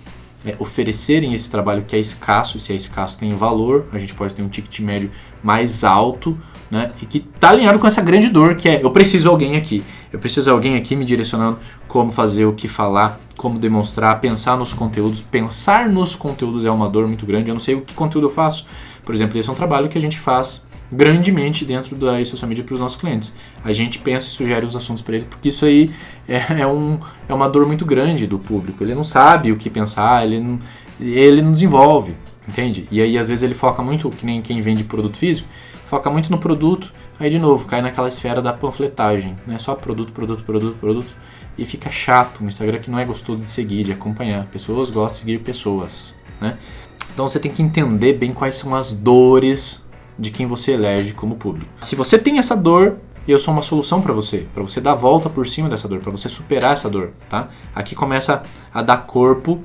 oferecerem esse trabalho que é escasso, e se é escasso tem valor, a gente pode ter um ticket médio mais alto, né? E que está alinhado com essa grande dor que é, eu preciso de alguém aqui me direcionando como fazer, o que falar, como demonstrar, pensar nos conteúdos é uma dor muito grande, eu não sei o que conteúdo eu faço, por exemplo, esse é um trabalho que a gente faz grandemente dentro da social media para os nossos clientes. A gente pensa e sugere os assuntos para eles, porque isso aí é uma dor muito grande do público. Ele não sabe o que pensar, ele não desenvolve, entende? E aí às vezes ele foca muito, que nem quem vende produto físico, foca muito no produto, aí de novo cai naquela esfera da panfletagem, né? Só produto, e fica chato. Um Instagram que não é gostoso de seguir, de acompanhar. Pessoas gostam de seguir pessoas, né? Então você tem que entender bem quais são as dores de quem você elege como público. Se você tem essa dor, eu sou uma solução para você dar a volta por cima dessa dor, para você superar essa dor, tá? Aqui começa a dar corpo,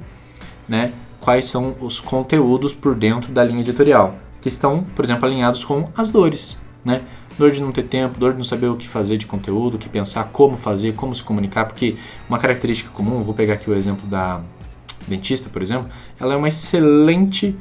né? Quais são os conteúdos por dentro da linha editorial, que estão, por exemplo, alinhados com as dores, né? Dor de não ter tempo, dor de não saber o que fazer de conteúdo, o que pensar, como fazer, como se comunicar, porque uma característica comum, vou pegar aqui o exemplo da dentista, por exemplo, ela é uma excelente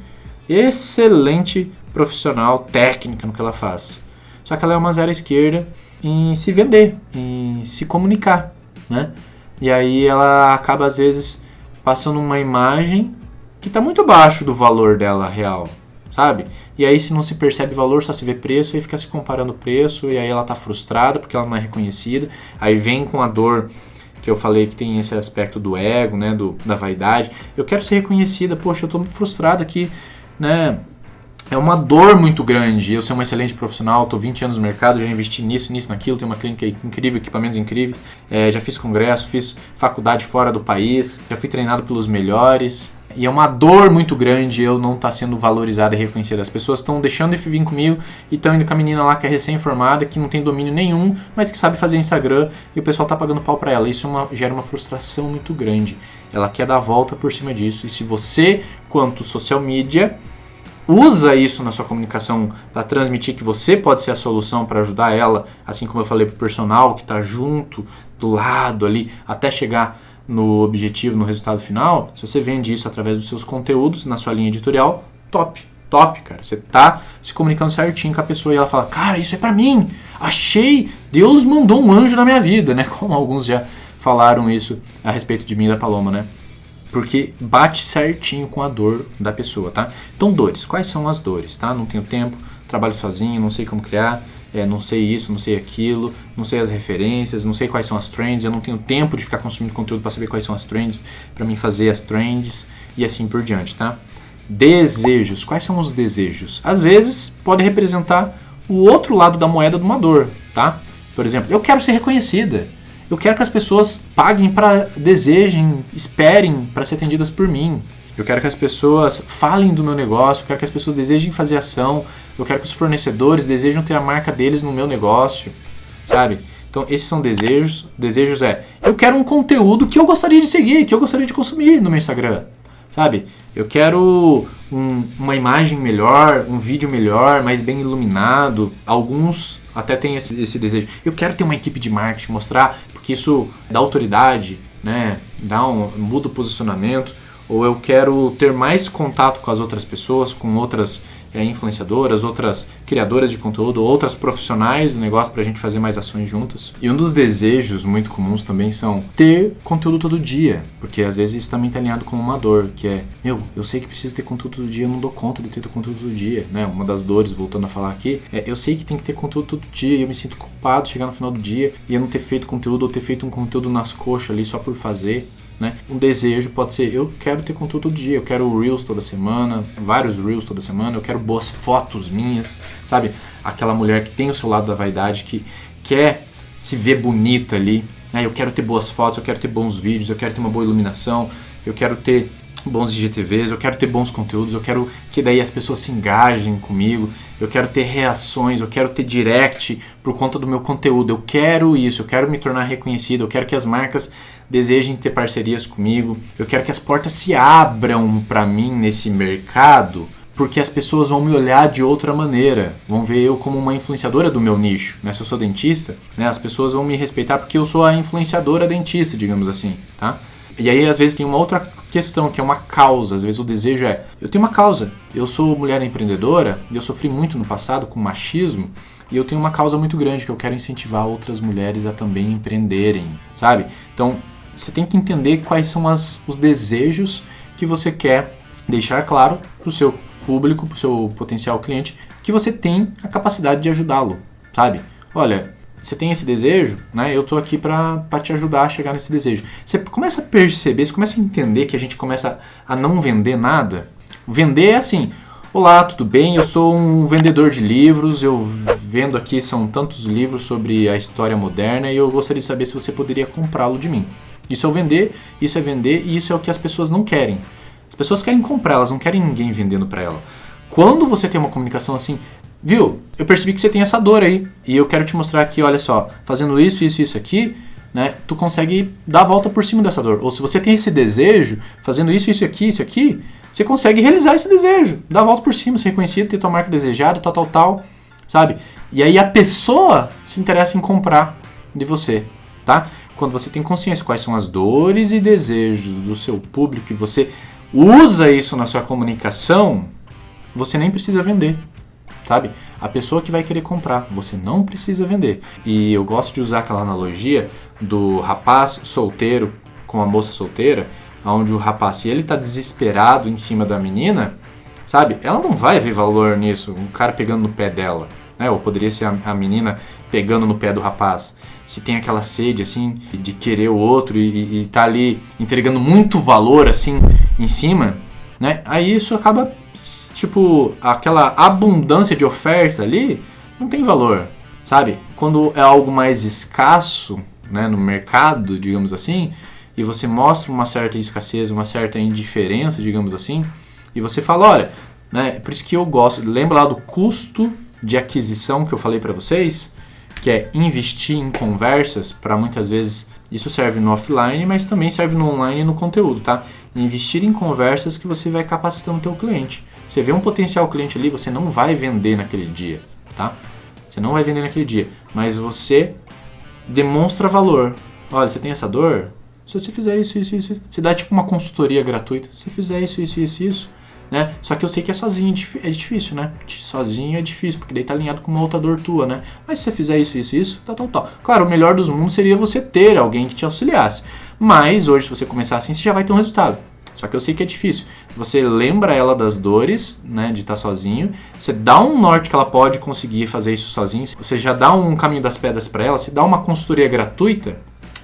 profissional, técnica no que ela faz. Só que ela é uma zero esquerda em se vender, em se comunicar, né? E aí ela acaba, às vezes, passando uma imagem que está muito abaixo do valor dela real, sabe? E aí se não se percebe valor, só se vê preço, aí fica se comparando o preço, e aí ela está frustrada porque ela não é reconhecida, aí vem com a dor que eu falei que tem esse aspecto do ego, né, da vaidade. Eu quero ser reconhecida, poxa, eu estou frustrado aqui, né? É uma dor muito grande. Eu sou uma excelente profissional, estou 20 anos no mercado, já investi nisso, naquilo, tenho uma clínica incrível, equipamentos incríveis, já fiz congresso, fiz faculdade fora do país, já fui treinado pelos melhores. E é uma dor muito grande eu não estar sendo valorizado e reconhecido. As pessoas estão deixando de vir comigo e estão indo com a menina lá que é recém-formada, que não tem domínio nenhum, mas que sabe fazer Instagram, e o pessoal está pagando pau para ela. Isso gera uma frustração muito grande. Ela quer dar a volta por cima disso. E se você, quanto social media, usa isso na sua comunicação para transmitir que você pode ser a solução para ajudar ela, assim como eu falei para o personal que está junto, do lado ali, até chegar no objetivo, no resultado final, se você vende isso através dos seus conteúdos na sua linha editorial, top, cara. Você tá se comunicando certinho com a pessoa e ela fala, cara, isso é para mim, achei, Deus mandou um anjo na minha vida, né? Como alguns já falaram isso a respeito de mim e da Paloma, né? Porque bate certinho com a dor da pessoa, tá? Então, dores. Quais são as dores, tá? Não tenho tempo, trabalho sozinho, não sei como criar, não sei isso, não sei aquilo, não sei as referências, não sei quais são as trends, eu não tenho tempo de ficar consumindo conteúdo para saber quais são as trends, para mim fazer as trends e assim por diante, tá? Desejos. Quais são os desejos? Às vezes, pode representar o outro lado da moeda de uma dor, tá? Por exemplo, eu quero ser reconhecida. Eu quero que as pessoas paguem desejem, esperem para ser atendidas por mim. Eu quero que as pessoas falem do meu negócio, eu quero que as pessoas desejem fazer ação, eu quero que os fornecedores desejam ter a marca deles no meu negócio, sabe? Então, esses são desejos. Desejos eu quero um conteúdo que eu gostaria de seguir, que eu gostaria de consumir no meu Instagram, sabe? Eu quero uma imagem melhor, um vídeo melhor, mais bem iluminado. Alguns até têm esse desejo. Eu quero ter uma equipe de marketing, mostrar, porque isso dá autoridade, né? Muda o posicionamento. ou eu quero ter mais contato com as outras pessoas, com outras influenciadoras, outras criadoras de conteúdo, outras profissionais do negócio pra gente fazer mais ações juntos. E um dos desejos muito comuns também são ter conteúdo todo dia, porque às vezes isso também tá alinhado com uma dor, que é, eu sei que preciso ter conteúdo todo dia, eu não dou conta de ter conteúdo todo dia, né? Uma das dores, voltando a falar aqui, eu sei que tem que ter conteúdo todo dia e eu me sinto culpado chegar no final do dia e eu não ter feito conteúdo ou ter feito um conteúdo nas coxas ali só por fazer. Né? Um desejo pode ser, eu quero ter conteúdo todo dia, eu quero Reels toda semana, vários Reels toda semana, eu quero boas fotos minhas, sabe? Aquela mulher que tem o seu lado da vaidade, que quer se ver bonita ali, né? Eu quero ter boas fotos, eu quero ter bons vídeos, eu quero ter uma boa iluminação, eu quero ter bons IGTVs, eu quero ter bons conteúdos, eu quero que daí as pessoas se engajem comigo, eu quero ter reações, eu quero ter direct por conta do meu conteúdo, eu quero isso, eu quero me tornar reconhecido, eu quero que as marcas desejem ter parcerias comigo, eu quero que as portas se abram para mim nesse mercado, porque as pessoas vão me olhar de outra maneira, vão ver eu como uma influenciadora do meu nicho, né? Se eu sou dentista, né? As pessoas vão me respeitar porque eu sou a influenciadora dentista, digamos assim, tá? E aí às vezes tem uma outra questão, que é uma causa. Às vezes o desejo é, eu tenho uma causa, eu sou mulher empreendedora, e eu sofri muito no passado com machismo, e eu tenho uma causa muito grande, que eu quero incentivar outras mulheres a também empreenderem, sabe? Então, você tem que entender quais são os desejos que você quer deixar claro para o seu público, para o seu potencial cliente, que você tem a capacidade de ajudá-lo, sabe? Olha, você tem esse desejo, né? Eu tô aqui para te ajudar a chegar nesse desejo. Você começa a perceber, você começa a entender que a gente começa a não vender nada. Vender é assim, olá, tudo bem? Eu sou um vendedor de livros, eu vendo aqui, são tantos livros sobre a história moderna e eu gostaria de saber se você poderia comprá-lo de mim. Isso é vender e isso é o que as pessoas não querem. As pessoas querem comprar, elas não querem ninguém vendendo para ela. Quando você tem uma comunicação assim, viu, eu percebi que você tem essa dor aí e eu quero te mostrar aqui, olha só, fazendo isso aqui, né, tu consegue dar a volta por cima dessa dor. Ou se você tem esse desejo, fazendo isso aqui, você consegue realizar esse desejo, dar a volta por cima, ser reconhecido, ter tua marca desejada, tal, sabe? E aí a pessoa se interessa em comprar de você, tá? Quando você tem consciência quais são as dores e desejos do seu público e você usa isso na sua comunicação, você nem precisa vender, sabe? A pessoa que vai querer comprar, você não precisa vender. E eu gosto de usar aquela analogia do rapaz solteiro com a moça solteira, onde o rapaz, se ele tá desesperado em cima da menina, sabe? Ela não vai ver valor nisso, um cara pegando no pé dela, né? Ou poderia ser a menina pegando no pé do rapaz. Se tem aquela sede, assim, de querer o outro e tá ali entregando muito valor, assim, em cima, né? Aí isso acaba, tipo, aquela abundância de oferta ali não tem valor, sabe? Quando é algo mais escasso, né, no mercado, digamos assim, e você mostra uma certa escassez, uma certa indiferença, digamos assim, e você fala, olha, né, por isso que eu gosto, lembra lá do custo de aquisição que eu falei para vocês, que é investir em conversas, para muitas vezes isso serve no offline, mas também serve no online e no conteúdo, tá? Investir em conversas que você vai capacitando o teu cliente. Você vê um potencial cliente ali, você não vai vender naquele dia, tá? Você não vai vender naquele dia, mas você demonstra valor. Olha, você tem essa dor? Se você fizer isso, você dá tipo uma consultoria gratuita. Se você fizer isso, né? Só que eu sei que é sozinho, é difícil, né? Sozinho é difícil, porque daí tá alinhado com uma outra dor tua, né? Mas se você fizer isso, tal. Claro, o melhor dos mundos seria você ter alguém que te auxiliasse. Mas hoje, se você começar assim, você já vai ter um resultado. Só que eu sei que é difícil. Você lembra ela das dores, né, de estar sozinho. Você dá um norte que ela pode conseguir fazer isso sozinho. Você já dá um caminho das pedras para ela. Você dá uma consultoria gratuita.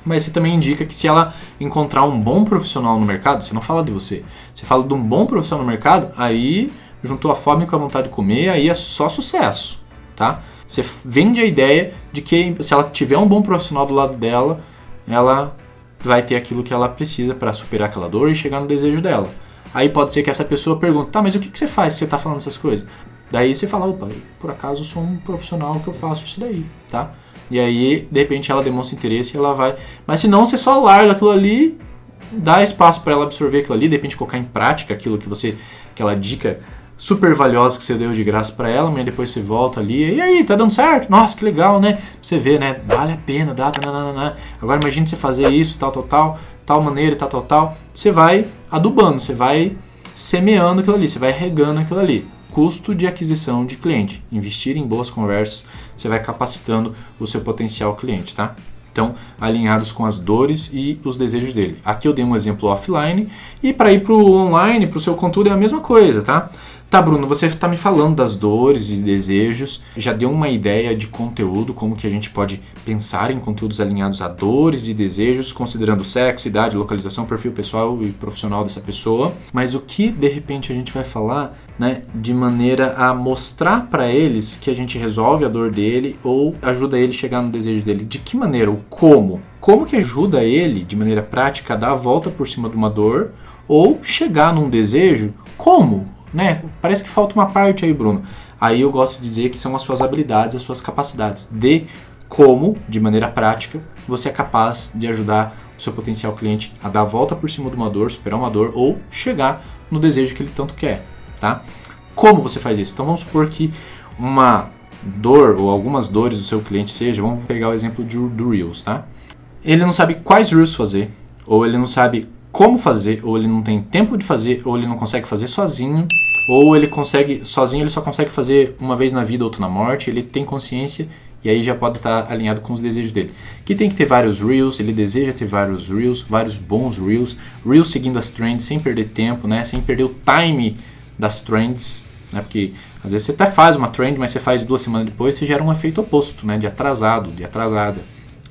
Mas você também indica que se ela encontrar um bom profissional no mercado, você não fala de você, você fala de um bom profissional no mercado, aí juntou a fome com a vontade de comer, aí é só sucesso, tá? Você vende a ideia de que se ela tiver um bom profissional do lado dela, ela vai ter aquilo que ela precisa para superar aquela dor e chegar no desejo dela. Aí pode ser que essa pessoa pergunte, tá, mas o que você faz se você tá falando essas coisas? Daí você fala, opa, por acaso eu sou um profissional que eu faço isso daí, tá? E aí, de repente, ela demonstra interesse e ela vai... Mas se não, você só larga aquilo ali, dá espaço para ela absorver aquilo ali, de repente colocar em prática aquilo que aquela dica super valiosa que você deu de graça para ela, mas depois você volta ali, e aí, tá dando certo? Nossa, que legal, né? Você vê, né? Vale a pena, dá, nananana. Agora imagine você fazer isso, tal maneira, tal. Você vai adubando, você vai semeando aquilo ali, você vai regando aquilo ali. Custo de aquisição de cliente. Investir em boas conversas, você vai capacitando o seu potencial cliente, tá? Então, alinhados com as dores e os desejos dele. Aqui eu dei um exemplo offline, e para ir para o online, para o seu conteúdo é a mesma coisa, tá? Tá, Bruno, você está me falando das dores e desejos, já deu uma ideia de conteúdo, como que a gente pode pensar em conteúdos alinhados a dores e desejos, considerando sexo, idade, localização, perfil pessoal e profissional dessa pessoa. Mas o que, de repente, a gente vai falar, né, de maneira a mostrar para eles que a gente resolve a dor dele ou ajuda ele a chegar no desejo dele? De que maneira? O como? Como que ajuda ele, de maneira prática, a dar a volta por cima de uma dor ou chegar num desejo? Como? Né? Parece que falta uma parte aí, Bruno. Aí eu gosto de dizer que são as suas habilidades, as suas capacidades de como, de maneira prática, você é capaz de ajudar o seu potencial cliente a dar a volta por cima de uma dor, superar uma dor ou chegar no desejo que ele tanto quer, tá? Como você faz isso? Então vamos supor que uma dor ou algumas dores do seu cliente seja, vamos pegar o exemplo do Reels, tá? Ele não sabe quais Reels fazer, ou ele não sabe como fazer, ou ele não tem tempo de fazer, ou ele não consegue fazer sozinho, ou ele consegue sozinho, ele só consegue fazer uma vez na vida, outra na morte, ele tem consciência e aí já pode estar alinhado com os desejos dele. Que tem que ter vários Reels, ele deseja ter vários Reels, vários bons Reels, Reels seguindo as trends, sem perder tempo, né? Sem perder o time das trends, né? Porque às vezes você até faz uma trend, mas você faz 2 semanas depois, você gera um efeito oposto, né? De atrasado, de atrasada.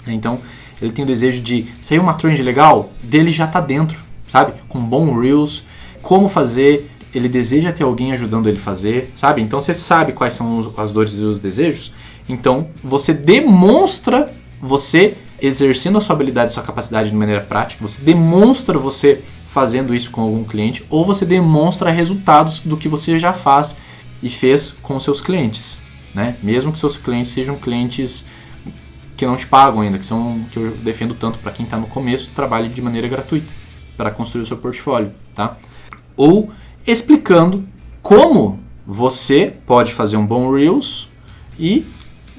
Então, ele tem o desejo de sair uma trend legal, dele já tá dentro, sabe? Com bom Reels, como fazer, ele deseja ter alguém ajudando ele a fazer, sabe? Então você sabe quais são as dores e os desejos, então você demonstra você exercendo a sua habilidade, a sua capacidade de maneira prática, você demonstra você fazendo isso com algum cliente, ou você demonstra resultados do que você já faz e fez com seus clientes, né? Mesmo que seus clientes sejam clientes que não te pagam ainda, que eu defendo tanto para quem está no começo, trabalhe de maneira gratuita para construir o seu portfólio, tá? Ou explicando como você pode fazer um bom Reels e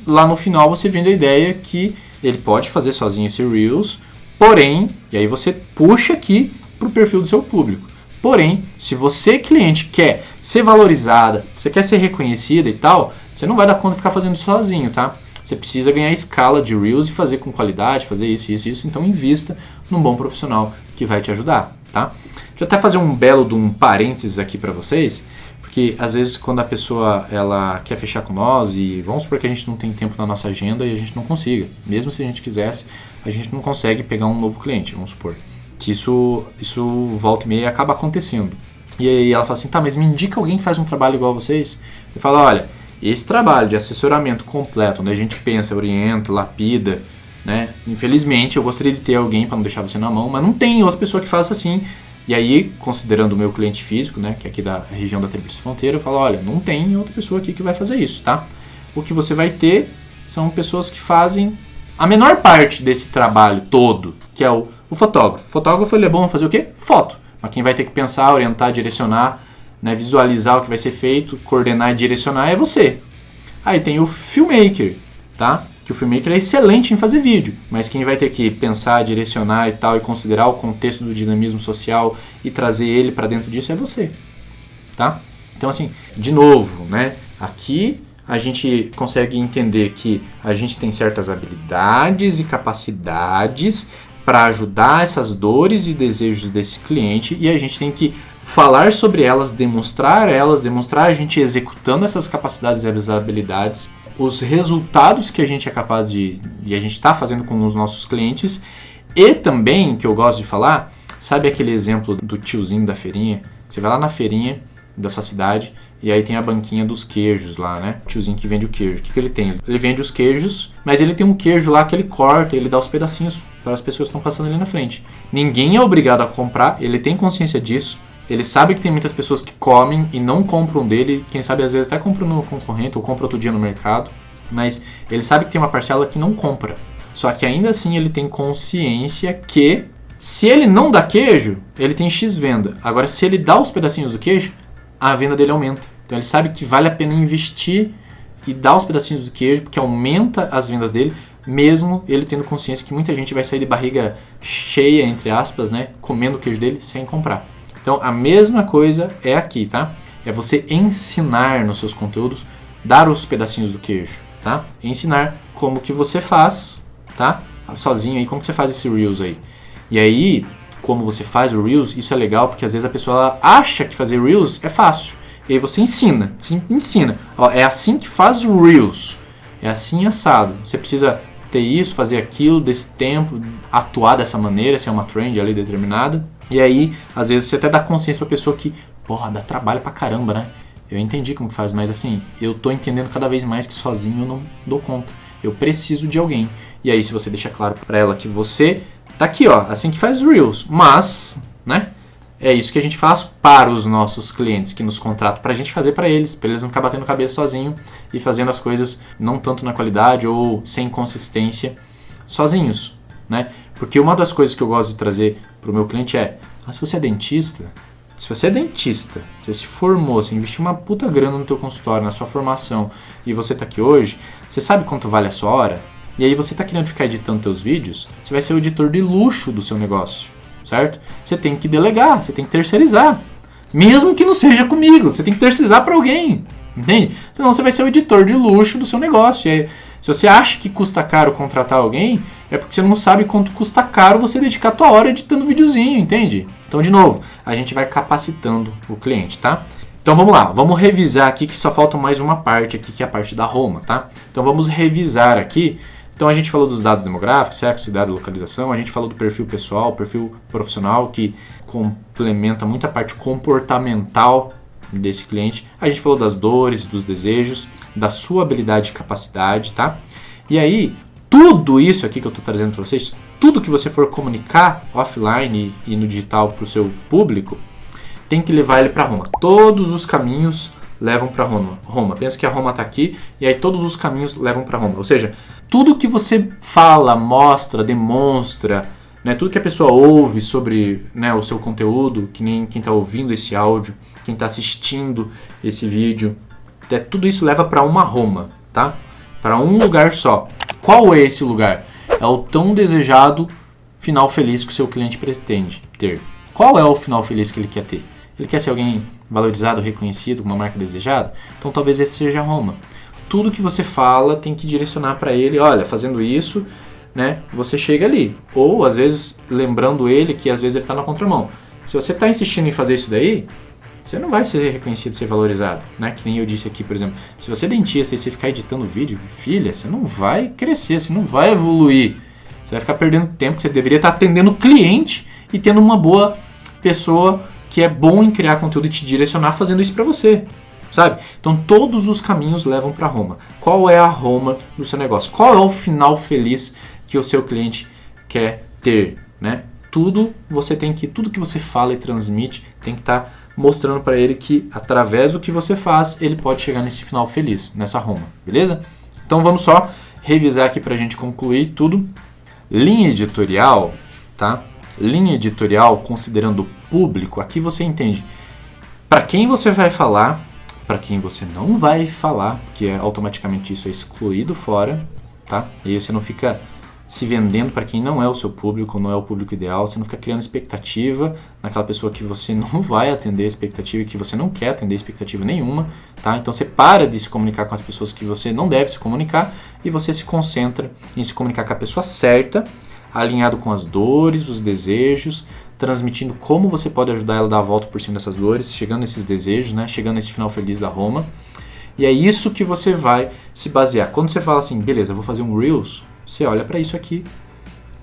lá no final você vende a ideia que ele pode fazer sozinho esse Reels, porém, e aí você puxa aqui para o perfil do seu público. Porém, se você, cliente, quer ser valorizada, você quer ser reconhecida e tal, você não vai dar conta de ficar fazendo isso sozinho, tá? Você precisa ganhar escala de Reels e fazer com qualidade, fazer isso. Então invista num bom profissional que vai te ajudar, tá? Deixa eu até fazer um belo de um parênteses aqui para vocês, porque às vezes quando a pessoa ela quer fechar com nós e vamos supor que a gente não tem tempo na nossa agenda e a gente não consiga, mesmo se a gente quisesse, a gente não consegue pegar um novo cliente, vamos supor. Que isso volta e meia acaba acontecendo. E aí ela fala assim, tá, mas me indica alguém que faz um trabalho igual a vocês. Eu falo, olha, esse trabalho de assessoramento completo, onde a gente pensa, orienta, lapida, né? Infelizmente, eu gostaria de ter alguém para não deixar você na mão, mas não tem outra pessoa que faça assim. E aí, considerando o meu cliente físico, né, que é aqui da região da Tríplice Fronteira, eu falo, olha, não tem outra pessoa aqui que vai fazer isso, tá? O que você vai ter são pessoas que fazem a menor parte desse trabalho todo, que é o fotógrafo. O fotógrafo, ele é bom fazer o quê? Foto. Mas quem vai ter que pensar, orientar, direcionar, né, visualizar o que vai ser feito, coordenar e direcionar é você. Aí tem o filmmaker, tá? Que o filmmaker é excelente em fazer vídeo, mas quem vai ter que pensar, direcionar e tal, e considerar o contexto do dinamismo social e trazer ele para dentro disso é você, tá? Então assim, de novo, né? Aqui a gente consegue entender que a gente tem certas habilidades e capacidades para ajudar essas dores e desejos desse cliente e a gente tem que falar sobre elas, demonstrar a gente executando essas capacidades e essas habilidades, os resultados que a gente é capaz de a gente está fazendo com os nossos clientes e também, que eu gosto de falar, sabe aquele exemplo do tiozinho da feirinha? Você vai lá na feirinha da sua cidade e aí tem a banquinha dos queijos lá, né? O tiozinho que vende o queijo. O que ele tem? Ele vende os queijos, mas ele tem um queijo lá que ele corta, ele dá os pedacinhos para as pessoas que estão passando ali na frente. Ninguém é obrigado a comprar, ele tem consciência disso. Ele sabe que tem muitas pessoas que comem e não compram dele, quem sabe às vezes até compram no concorrente ou compra outro dia no mercado, mas ele sabe que tem uma parcela que não compra. Só que ainda assim ele tem consciência que se ele não dá queijo, ele tem X venda. Agora se ele dá os pedacinhos do queijo, a venda dele aumenta. Então ele sabe que vale a pena investir e dar os pedacinhos do queijo, porque aumenta as vendas dele, mesmo ele tendo consciência que muita gente vai sair de barriga cheia, entre aspas, né, comendo o queijo dele sem comprar. Então a mesma coisa é aqui, tá? É você ensinar nos seus conteúdos, dar os pedacinhos do queijo, tá? Ensinar como que você faz, tá? Sozinho aí, como que você faz esse Reels aí. E aí, como você faz o Reels, isso é legal, porque às vezes a pessoa acha que fazer Reels é fácil. E aí você ensina. Ó, é assim que faz o Reels. É assim assado. Você precisa ter isso, fazer aquilo, desse tempo, atuar dessa maneira, se é uma trend ali determinada. E aí, às vezes, você até dá consciência pra pessoa que, porra, dá trabalho pra caramba, né? Eu entendi como que faz, mas assim, eu tô entendendo cada vez mais que sozinho eu não dou conta. Eu preciso de alguém. E aí, se você deixa claro pra ela que você tá aqui, ó, assim que faz Reels, mas, né? É isso que a gente faz para os nossos clientes que nos contratam pra gente fazer pra eles não ficar batendo cabeça sozinho e fazendo as coisas não tanto na qualidade ou sem consistência sozinhos, né? Porque uma das coisas que eu gosto de trazer pro meu cliente é, se você é dentista, você se formou, você investiu uma puta grana no teu consultório, na sua formação, e você tá aqui hoje, você sabe quanto vale a sua hora? E aí você tá querendo ficar editando teus vídeos, você vai ser o editor de luxo do seu negócio, certo? Você tem que delegar, você tem que terceirizar. Mesmo que não seja comigo, você tem que terceirizar para alguém, entende? Senão você vai ser o editor de luxo do seu negócio. E aí, se você acha que custa caro contratar alguém, é porque você não sabe quanto custa caro você dedicar a tua hora editando videozinho, entende? Então, de novo, a gente vai capacitando o cliente, tá? Então vamos lá, vamos revisar aqui que só falta mais uma parte aqui, que é a parte da Roma, tá? Então vamos revisar aqui. Então a gente falou dos dados demográficos, sexo, idade, localização, a gente falou do perfil pessoal, perfil profissional, que complementa muito a parte comportamental desse cliente. A gente falou das dores, dos desejos, da sua habilidade e capacidade, tá? E aí, tudo isso aqui que eu estou trazendo para vocês, tudo que você for comunicar offline e no digital para o seu público, tem que levar ele para Roma. Todos os caminhos levam para Roma. Pensa que a Roma está aqui e aí todos os caminhos levam para Roma. Ou seja, tudo que você fala, mostra, demonstra, né, tudo que a pessoa ouve sobre, né, o seu conteúdo, que nem quem está ouvindo esse áudio, quem está assistindo esse vídeo, tudo isso leva para uma Roma, tá? Para um lugar só. Qual é esse lugar? É o tão desejado final feliz que o seu cliente pretende ter. Qual é o final feliz que ele quer ter? Ele quer ser alguém valorizado, reconhecido, com uma marca desejada? Então talvez esse seja Roma. Tudo que você fala tem que direcionar para ele, olha, fazendo isso, né, você chega ali. Ou às vezes lembrando ele que às vezes ele está na contramão. Se você está insistindo em fazer isso daí, você não vai ser reconhecido, ser valorizado, né? Que nem eu disse aqui, por exemplo. Se você é dentista e você ficar editando vídeo, filha, você não vai crescer, você não vai evoluir. Você vai ficar perdendo tempo que você deveria estar atendendo o cliente e tendo uma boa pessoa que é bom em criar conteúdo e te direcionar fazendo isso para você, sabe? Então todos os caminhos levam para Roma. Qual é a Roma do seu negócio? Qual é o final feliz que o seu cliente quer ter, né? Tudo que você fala e transmite tem que estar mostrando para ele que através do que você faz, ele pode chegar nesse final feliz, nessa Roma, beleza? Então vamos só revisar aqui pra gente concluir tudo. Linha editorial, tá? Linha editorial, considerando o público, aqui você entende para quem você vai falar, para quem você não vai falar, porque automaticamente isso é excluído fora, tá? E aí você não fica se vendendo para quem não é o seu público, não é o público ideal, você não fica criando expectativa naquela pessoa que você não vai atender expectativa e que você não quer atender expectativa nenhuma, tá? Então você para de se comunicar com as pessoas que você não deve se comunicar e você se concentra em se comunicar com a pessoa certa, alinhado com as dores, os desejos, transmitindo como você pode ajudar ela a dar a volta por cima dessas dores, chegando nesses desejos, né? Chegando nesse final feliz da Roma. E é isso que você vai se basear. Quando você fala assim, beleza, eu vou fazer um Reels, você olha para isso aqui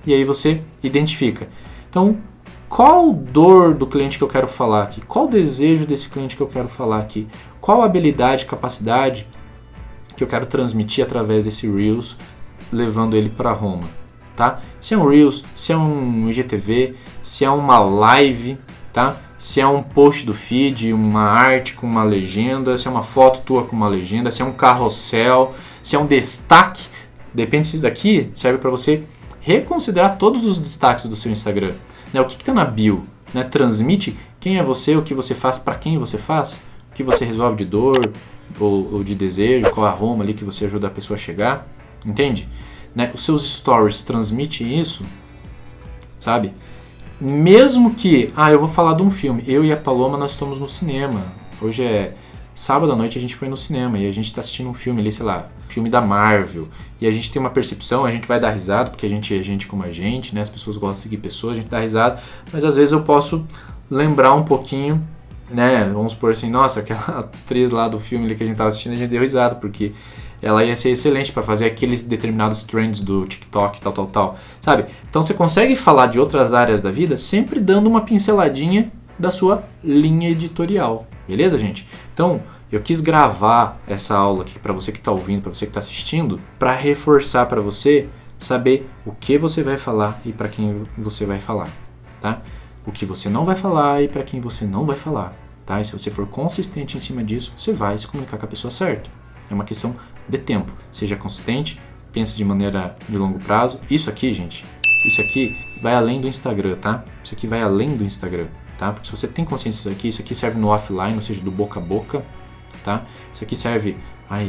e aí você identifica. Então, qual dor do cliente que eu quero falar aqui? Qual desejo desse cliente que eu quero falar aqui? Qual habilidade, capacidade que eu quero transmitir através desse Reels, levando ele para Roma, tá? Se é um Reels, se é um IGTV, se é uma live, tá? Se é um post do feed, uma arte com uma legenda, se é uma foto tua com uma legenda, se é um carrossel, se é um destaque. Depende se isso daqui serve para você reconsiderar todos os destaques do seu Instagram. Né? O que está na bio? Né? Transmite quem é você, o que você faz, para quem você faz, o que você resolve de dor ou de desejo, qual aroma ali que você ajuda a pessoa a chegar, entende? Né? Os seus stories transmitem isso, sabe? Mesmo que, eu vou falar de um filme, eu e a Paloma nós estamos no cinema, hoje é sábado à noite, a gente foi no cinema e a gente tá assistindo um filme ali, sei lá, filme da Marvel, e a gente tem uma percepção, a gente vai dar risada, porque a gente é gente como a gente, né? As pessoas gostam de seguir pessoas, a gente dá risada, mas às vezes eu posso lembrar um pouquinho, né? Vamos supor assim, nossa, aquela atriz lá do filme ali que a gente tava assistindo, a gente deu risada, porque ela ia ser excelente para fazer aqueles determinados trends do TikTok, tal, sabe? Então você consegue falar de outras áreas da vida sempre dando uma pinceladinha da sua linha editorial, beleza, gente? Então, eu quis gravar essa aula aqui para você que está ouvindo, para você que está assistindo, para reforçar para você saber o que você vai falar e para quem você vai falar, tá? O que você não vai falar e para quem você não vai falar, tá? E se você for consistente em cima disso, você vai se comunicar com a pessoa certa. É uma questão de tempo. Seja consistente, pense de maneira de longo prazo. Isso aqui, gente, isso aqui vai além do Instagram, tá? Isso aqui vai além do Instagram, tá? Porque se você tem consciência disso aqui, isso aqui serve no offline, ou seja, do boca a boca, tá? Isso aqui serve,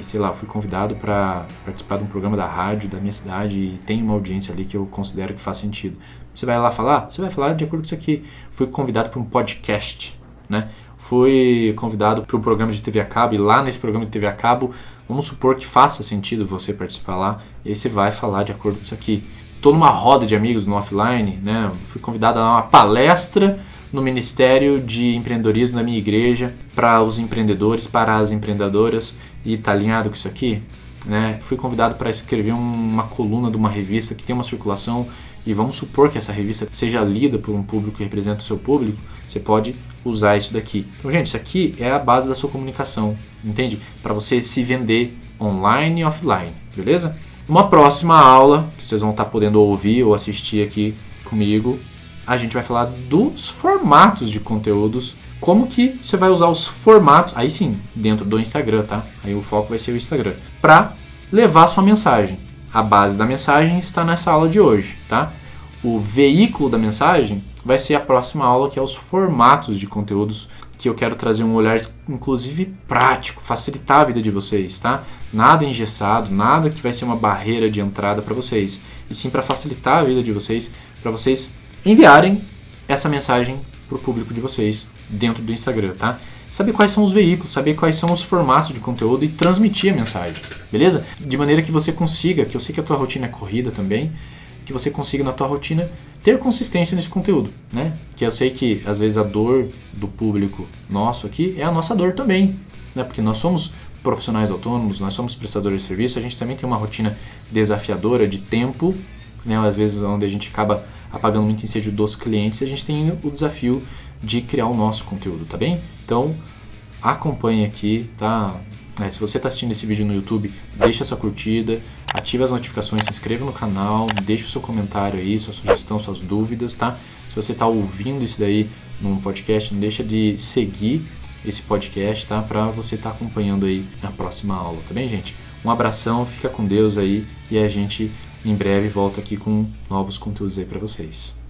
sei lá, eu fui convidado para participar de um programa da rádio da minha cidade e tem uma audiência ali que eu considero que faz sentido. Você vai lá falar? Você vai falar de acordo com isso aqui. Fui convidado para um podcast, né? Fui convidado para um programa de TV a cabo e lá nesse programa de TV a cabo, vamos supor que faça sentido você participar lá e aí você vai falar de acordo com isso aqui. Estou numa roda de amigos no offline, né? Fui convidado a dar uma palestra no Ministério de Empreendedorismo da minha igreja para os empreendedores, para as empreendedoras, e tá alinhado com isso aqui, né? Fui convidado para escrever uma coluna de uma revista que tem uma circulação e vamos supor que essa revista seja lida por um público que representa o seu público, você pode usar isso daqui. Então, gente, isso aqui é a base da sua comunicação, entende? Para você se vender online e offline, beleza? Uma próxima aula, que vocês vão estar podendo ouvir ou assistir aqui comigo, a gente vai falar dos formatos de conteúdos, como que você vai usar os formatos, aí sim, dentro do Instagram, tá? Aí o foco vai ser o Instagram, para levar a sua mensagem. A base da mensagem está nessa aula de hoje, tá? O veículo da mensagem vai ser a próxima aula, que é os formatos de conteúdos, que eu quero trazer um olhar, inclusive, prático, facilitar a vida de vocês, tá? Nada engessado, nada que vai ser uma barreira de entrada para vocês, e sim para facilitar a vida de vocês, para vocês enviarem essa mensagem para o público de vocês dentro do Instagram, tá? Saber quais são os veículos, saber quais são os formatos de conteúdo e transmitir a mensagem, beleza? De maneira que você consiga, que eu sei que a tua rotina é corrida também, que você consiga na tua rotina ter consistência nesse conteúdo, né? Que eu sei que às vezes a dor do público nosso aqui é a nossa dor também, né? Porque nós somos profissionais autônomos, nós somos prestadores de serviço, a gente também tem uma rotina desafiadora de tempo, né? Às vezes onde a gente acaba apagando muito incêndio dos clientes, a gente tem o desafio de criar o nosso conteúdo, tá bem? Então, acompanhe aqui, tá? Se você está assistindo esse vídeo no YouTube, deixa sua curtida, ative as notificações, se inscreva no canal, deixe o seu comentário aí, sua sugestão, suas dúvidas, tá? Se você está ouvindo isso daí num podcast, não deixa de seguir esse podcast, tá? Para você estar acompanhando aí a próxima aula, tá bem, gente? Um abração, fica com Deus aí e a gente em breve volta aqui com novos conteúdos aí para vocês.